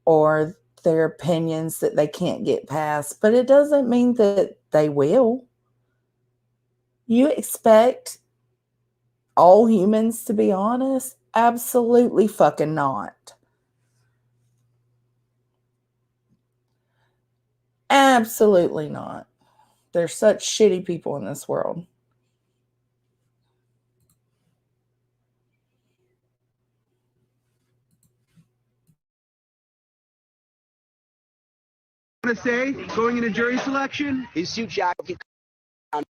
Speaker 1: or their opinions that they can't get past, but it doesn't mean that they will. You expect all humans to be honest? Absolutely fucking not. Absolutely not. There's such shitty people in this world.
Speaker 14: Want to say going into jury selection? His suit jacket.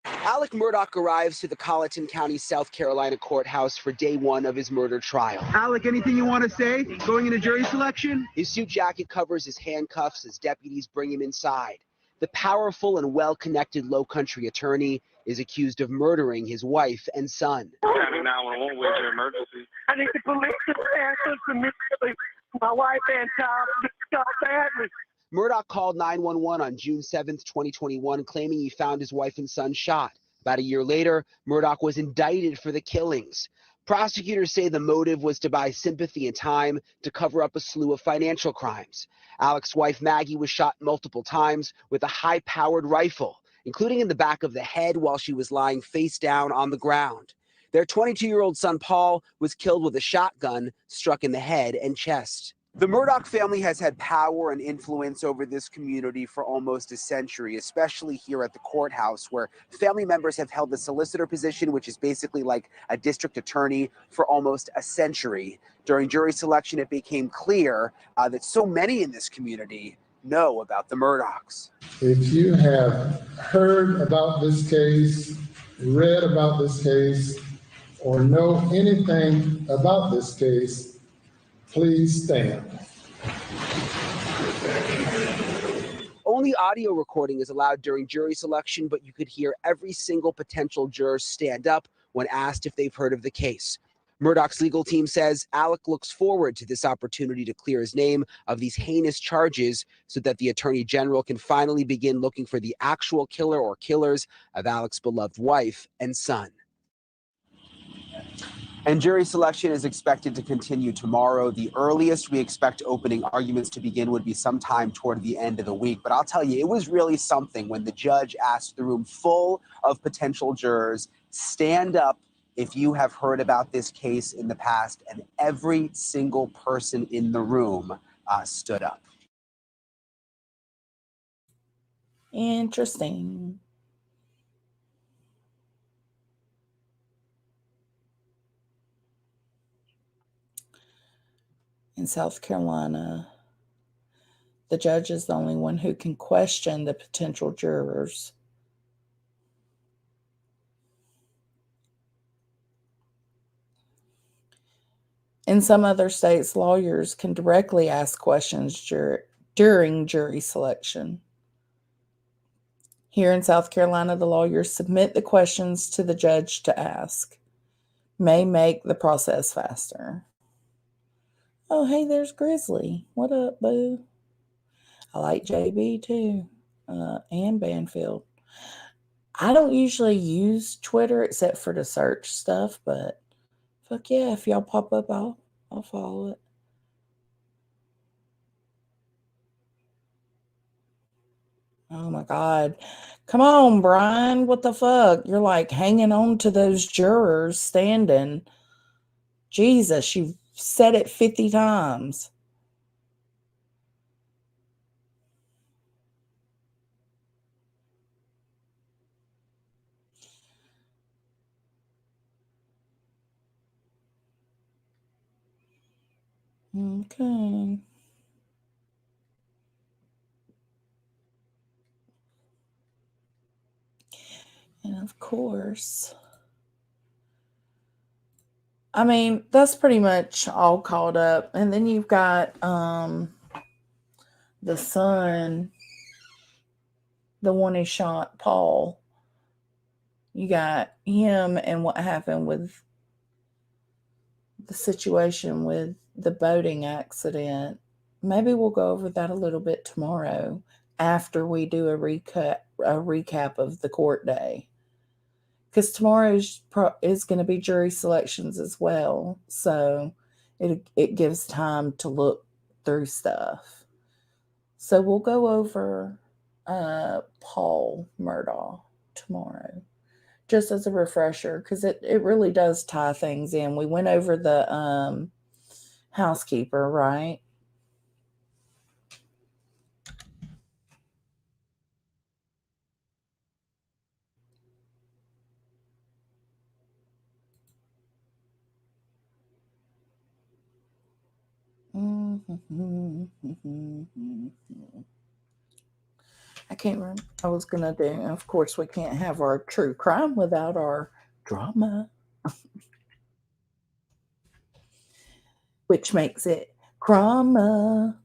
Speaker 14: Alec Murdaugh arrives to the Colleton County, South Carolina courthouse for day one of his murder trial. Alec, anything you want to say going into jury selection? His suit jacket covers his handcuffs as deputies bring him inside. The powerful and well-connected Low-Country attorney is accused of murdering his wife and son.
Speaker 8: 911, where's your emergency?
Speaker 7: I need the police to answer immediately. My wife and child just shot badly.
Speaker 14: Murdaugh called 911 on June 7th, 2021, claiming he found his wife and son shot. About a year later, Murdaugh was indicted for the killings. Prosecutors say the motive was to buy sympathy and time to cover up a slew of financial crimes. Alec's wife, Maggie, was shot multiple times with a high-powered rifle, including in the back of the head while she was lying face down on the ground. Their 22-year-old son, Paul, was killed with a shotgun struck in the head and chest. The Murdaugh family has had power and influence over this community for almost a century, especially here at the courthouse, where family members have held the solicitor position, which is basically like a district attorney, for almost a century. During jury selection, it became clear that so many in this community know about the Murdaughs.
Speaker 13: If you have heard about this case, read about this case, or know anything about this case, please stand.
Speaker 14: Only audio recording is allowed during jury selection, but you could hear every single potential juror stand up when asked if they've heard of the case. Murdaugh's legal team says Alec looks forward to this opportunity to clear his name of these heinous charges so that the Attorney General can finally begin looking for the actual killer or killers of Alec's beloved wife and son. And jury selection is expected to continue tomorrow. The earliest we expect opening arguments to begin would be sometime toward the end of the week. But I'll tell you, it was really something when the judge asked the room full of potential jurors, stand up if you have heard about this case in the past, and every single person in the room stood up.
Speaker 1: Interesting. In South Carolina, the judge is the only one who can question the potential jurors. In some other states, lawyers can directly ask questions during jury selection. Here in South Carolina, the lawyers submit the questions to the judge to ask. May make the process faster. Oh, hey, there's Grizzly. What up, boo? I like JB too, and Banfield. I don't usually use Twitter except for to search stuff, but fuck yeah, if y'all pop up, I'll follow it. Oh my God. Come on, Brian. What the fuck? You're like hanging on to those jurors standing. Jesus, you've said it 50 times. Okay. And of course, I mean, that's pretty much all caught up. And then you've got the son, the one who shot Paul. You got him and what happened with the situation with the boating accident. Maybe we'll go over that a little bit tomorrow after we do a recap of the court day. Because tomorrow is going to be jury selections as well. So it gives time to look through stuff. So we'll go over Paul Murdaugh tomorrow, just as a refresher, because it really does tie things in. We went over the housekeeper, right? I can't remember. I was going to do, of course, we can't have our true crime without our drama, which makes it crama.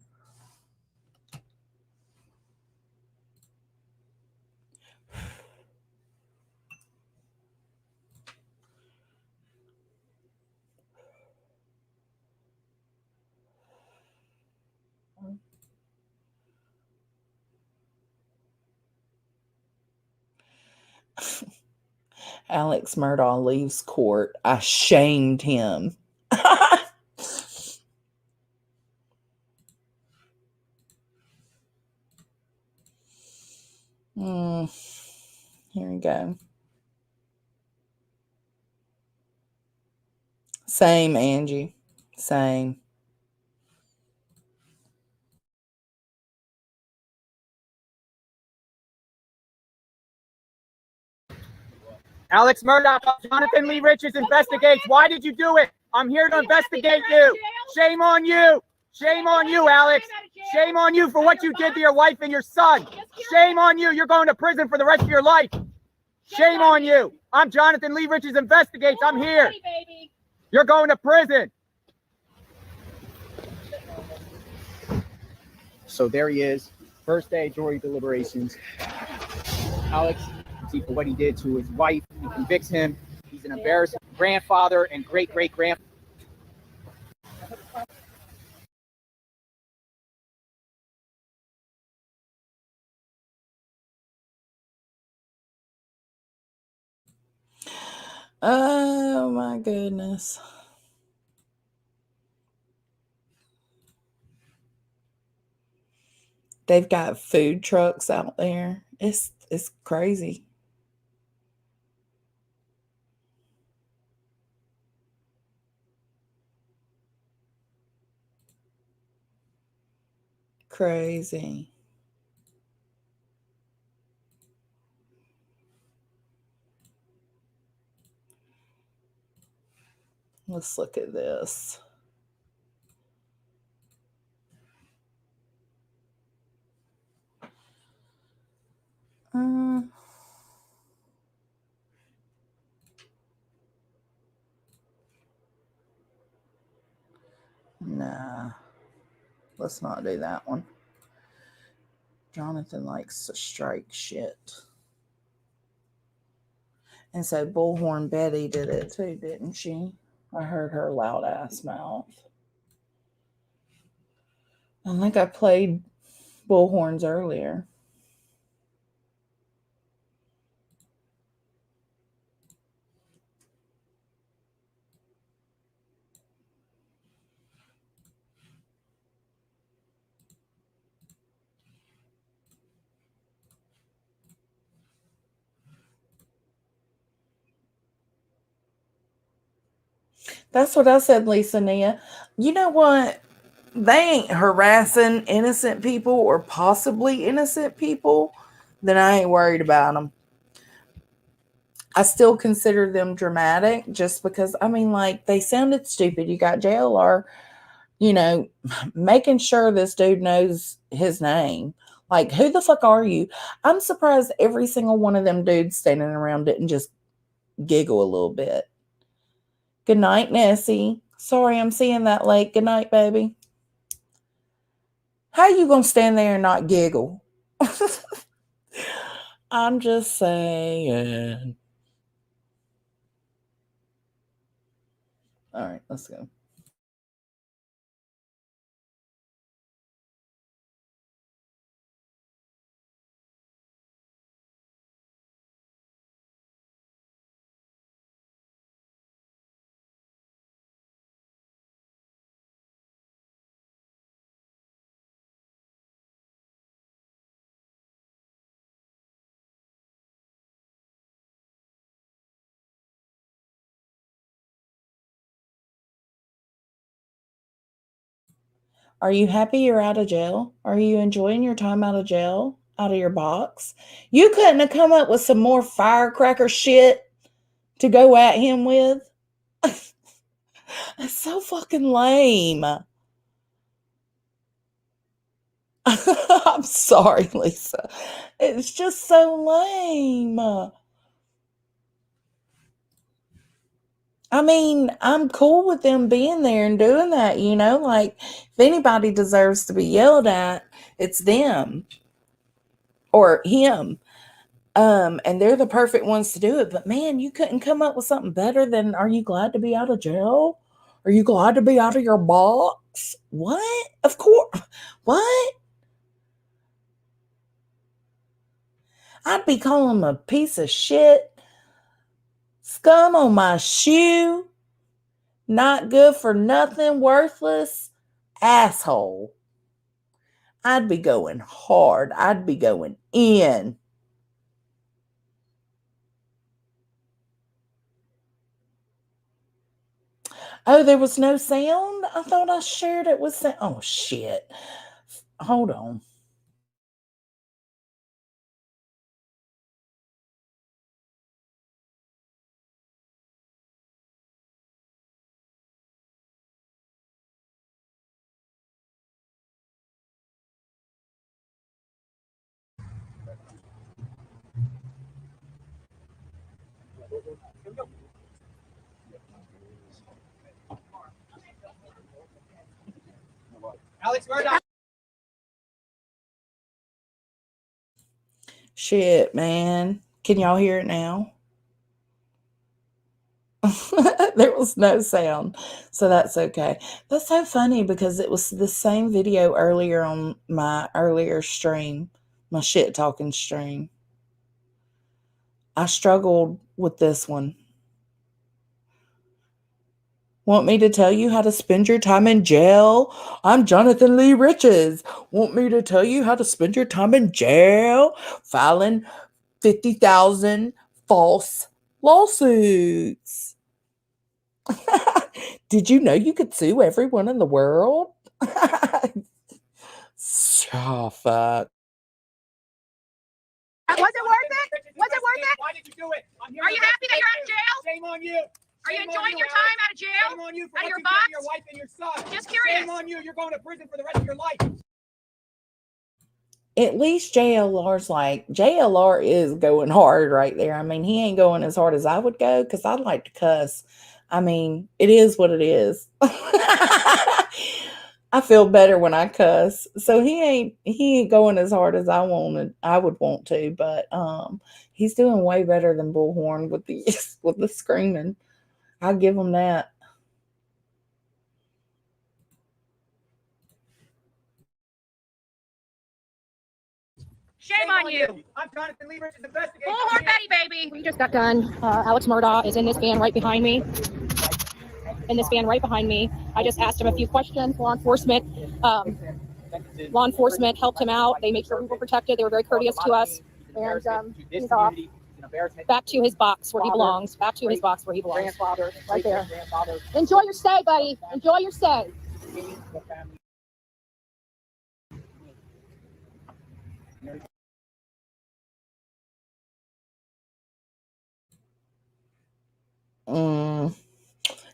Speaker 1: Alex Murdaugh leaves court. I shamed him. Here we go. Same, Angie. Same.
Speaker 15: Alex Murdaugh, Jonathan Lee Riches investigates. Why did you do it? I'm here to investigate you. Shame on you. Shame on you, Alex. Shame on you for what you did to your wife and your son. Shame on you. You're going to prison for the rest of your life. Shame on you. I'm Jonathan Lee Riches investigates. I'm here. You're going to prison. So there he is. First day jury deliberations. Alex, for what he did to his wife, he convicts him. He's an embarrassing grandfather and great-great-grandfather.
Speaker 1: Oh my goodness. They've got food trucks out there. It's crazy. Crazy. Let's look at this. Nah. Let's not do that one. Jonathan likes to strike shit. And so Bullhorn Betty did it too, didn't she? I heard her loud ass mouth. I think I played Bullhorns earlier. That's what I said, Lisa Nia. You know what? They ain't harassing innocent people or possibly innocent people, then I ain't worried about them. I still consider them dramatic just because, I mean, like, they sounded stupid. You got JLR making sure this dude knows his name. Like, who the fuck are you? I'm surprised every single one of them dudes standing around didn't just giggle a little bit. Good night, Nessie. Sorry, I'm seeing that late. Good night, baby. How you gonna stand there and not giggle? I'm just saying. All right, let's go. Are you happy you're out of jail? Are you enjoying your time out of jail? Out of your box? You couldn't have come up with some more firecracker shit to go at him with? That's so fucking lame. I'm sorry, Lisa. It's just so lame. I mean, I'm cool with them being there and doing that, like, if anybody deserves to be yelled at, it's them or him. And they're the perfect ones to do it. But man, you couldn't come up with something better than, are you glad to be out of jail? Are you glad to be out of your box? What? Of course. What? I'd be calling him a piece of shit. Scum on my shoe. Not good for nothing. Worthless. Asshole. I'd be going hard. I'd be going in. Oh, there was no sound? I thought I shared it with sound. Oh, shit. Hold on.
Speaker 15: Alex Murdaugh.
Speaker 1: Shit, man. Can y'all hear it now? There was no sound, so that's okay. That's so funny because it was the same video earlier on my earlier stream, my shit talking stream. I struggled with this one. Want me to tell you how to spend your time in jail? I'm Jonathan Lee Riches. Want me to tell you how to spend your time in jail? Filing 50,000 false lawsuits. Did you know you could sue everyone in the world? Oh, fuck.
Speaker 16: Was it worth it? Was it worth it?
Speaker 15: Why did you do it?
Speaker 16: Are you happy that you're out of jail?
Speaker 15: Shame on you.
Speaker 16: Are you enjoying your time out of jail?
Speaker 15: Shame on you for
Speaker 16: Out of
Speaker 15: what
Speaker 16: your
Speaker 15: you did
Speaker 16: box?
Speaker 15: to your wife and your son.
Speaker 16: Just curious.
Speaker 15: Shame on you. You're going to prison for the rest of your life.
Speaker 1: At least JLR is going hard right there. I mean, he ain't going as hard as I would go because I'd like to cuss. I mean, it is what it is. I feel better when I cuss. So he ain't going as hard as I would want to, but he's doing way better than Bullhorn with the screaming. I'll give him that.
Speaker 16: Shame on you.
Speaker 15: I'm Jonathan Lee Riches, investigator.
Speaker 16: Bullhorn Betty, baby.
Speaker 17: We just got done. Alex Murdaugh is in this van right behind me. I just asked him a few questions. Law enforcement helped him out. They made sure we were protected. They were very courteous to us. And he's off. Back to his box where he belongs. Right there. Enjoy your stay, buddy. Enjoy your stay.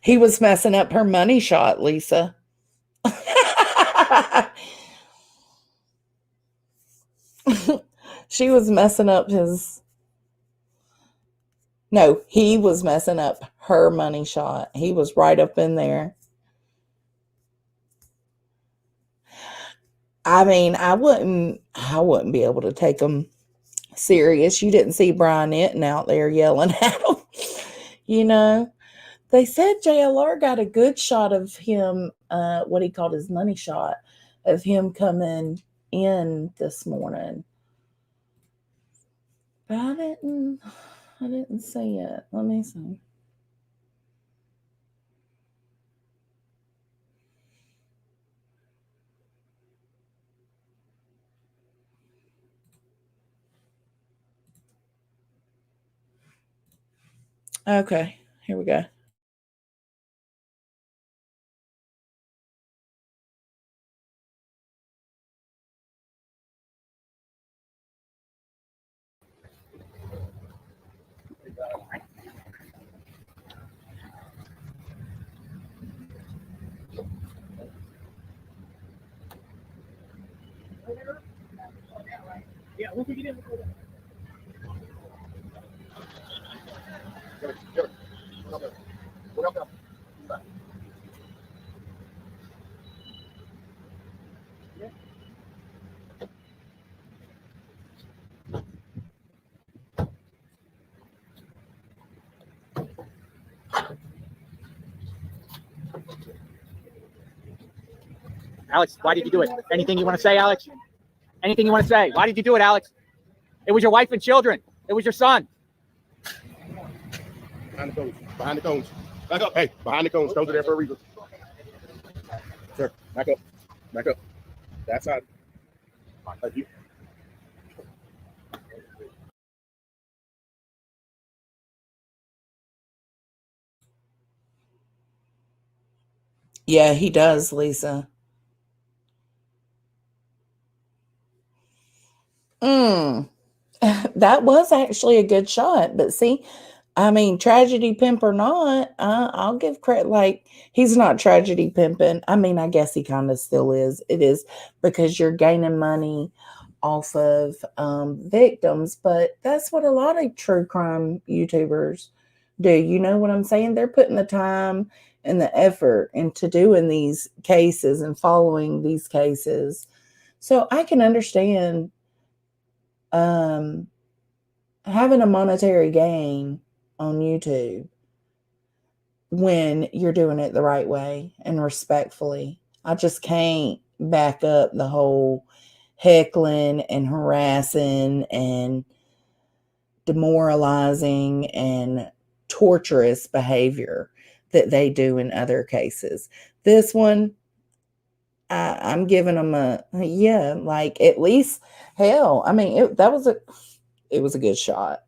Speaker 1: He was messing up her money shot, Lisa. She was messing up his. No, he was messing up her money shot. He was right up in there. I mean, I wouldn't be able to take him serious. You didn't see Brian Eaton out there yelling at him. You know, they said JLR got a good shot of him, what he called his money shot, of him coming in this morning. But I didn't see it. Let me see. Okay, here we go.
Speaker 15: Yeah, once we get in, Alex, why did you do it? Anything you want to say, Alex? Anything you want to say? Why did you do it, Alex? It was your wife and children. It was your son.
Speaker 18: Behind the cones. Behind the cones. Back up. Hey, behind the cones. Cones are there for a reason. Sir, back up. Back up. That side. Thank you.
Speaker 1: Yeah, he does, Lisa. That was actually a good shot. But see, I mean, tragedy pimp or not, I'll give credit. Like, he's not tragedy pimping. I mean, I guess he kind of still is. It is because you're gaining money off of victims. But that's what a lot of true crime YouTubers do. You know what I'm saying? They're putting the time and the effort into doing these cases and following these cases. So I can understand having a monetary gain on YouTube when you're doing it the right way and respectfully. I just can't back up the whole heckling and harassing and demoralizing and torturous behavior that they do in other cases. This one, I'm giving them a yeah, like at least hell. I mean, it was a good shot.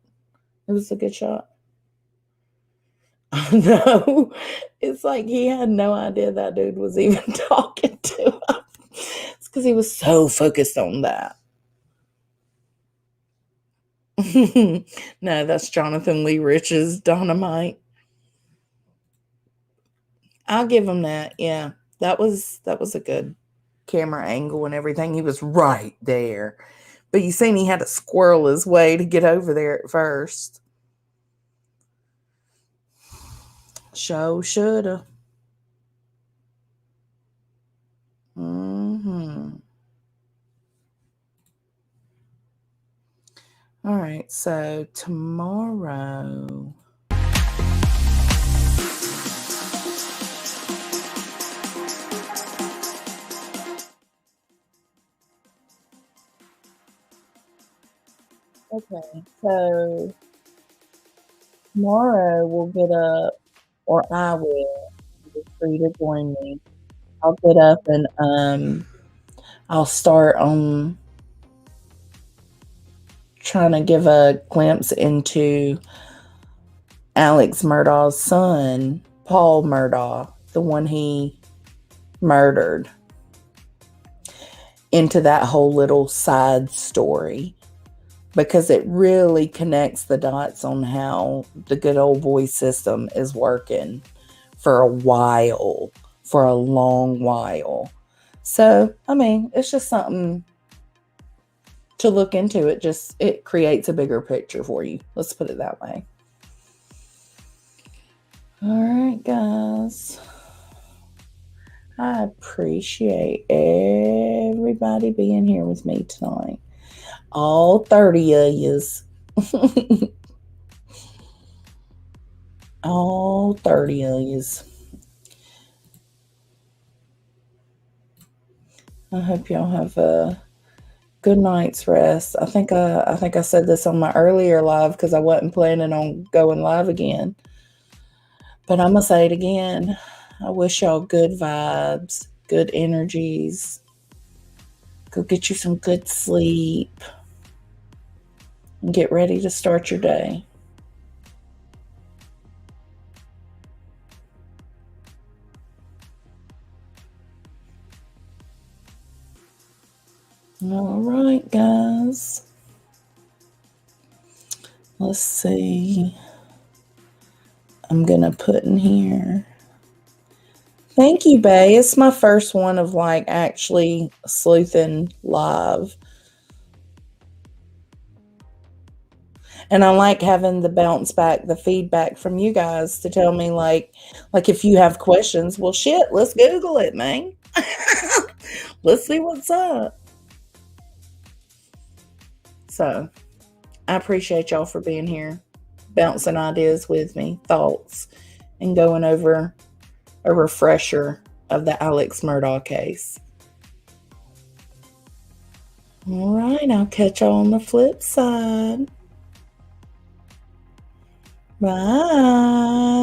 Speaker 1: It was a good shot. No, it's like he had no idea that dude was even talking to him. It's because he was so focused on that. No, that's Jonathan Lee Rich's Dynamite. I'll give him that. Yeah, that was a good camera angle and everything. He was right there, but you seen he had to squirrel his way to get over there at first. Shoulda. All right, so tomorrow. Okay, so tomorrow we'll get up, or I will. Feel free to join me. I'll get up and I'll start on trying to give a glimpse into Alex Murdaugh's son, Paul Murdaugh, the one he murdered, into that whole little side story, because it really connects the dots on how the good old boy system is working for a while, for a long while. So, I mean, it's just something to look into it. Just it creates a bigger picture for you. Let's put it that way. All right, guys. I appreciate everybody being here with me tonight. All 30 of yous. All 30 of yous. I hope y'all have a good night's rest. I think I said this on my earlier live because I wasn't planning on going live again. But I'm gonna say it again. I wish y'all good vibes, good energies. Go get you some good sleep. And get ready to start your day. All right, guys. Let's see. I'm going to put in here. Thank you, Bay. It's my first one of like actually sleuthing live. And I like having the bounce back, the feedback from you guys to tell me like if you have questions, well, shit, let's Google it, man. Let's see what's up. So I appreciate y'all for being here, bouncing ideas with me, thoughts, and going over a refresher of the Alex Murdaugh case. All right, I'll catch y'all on the flip side. Bye.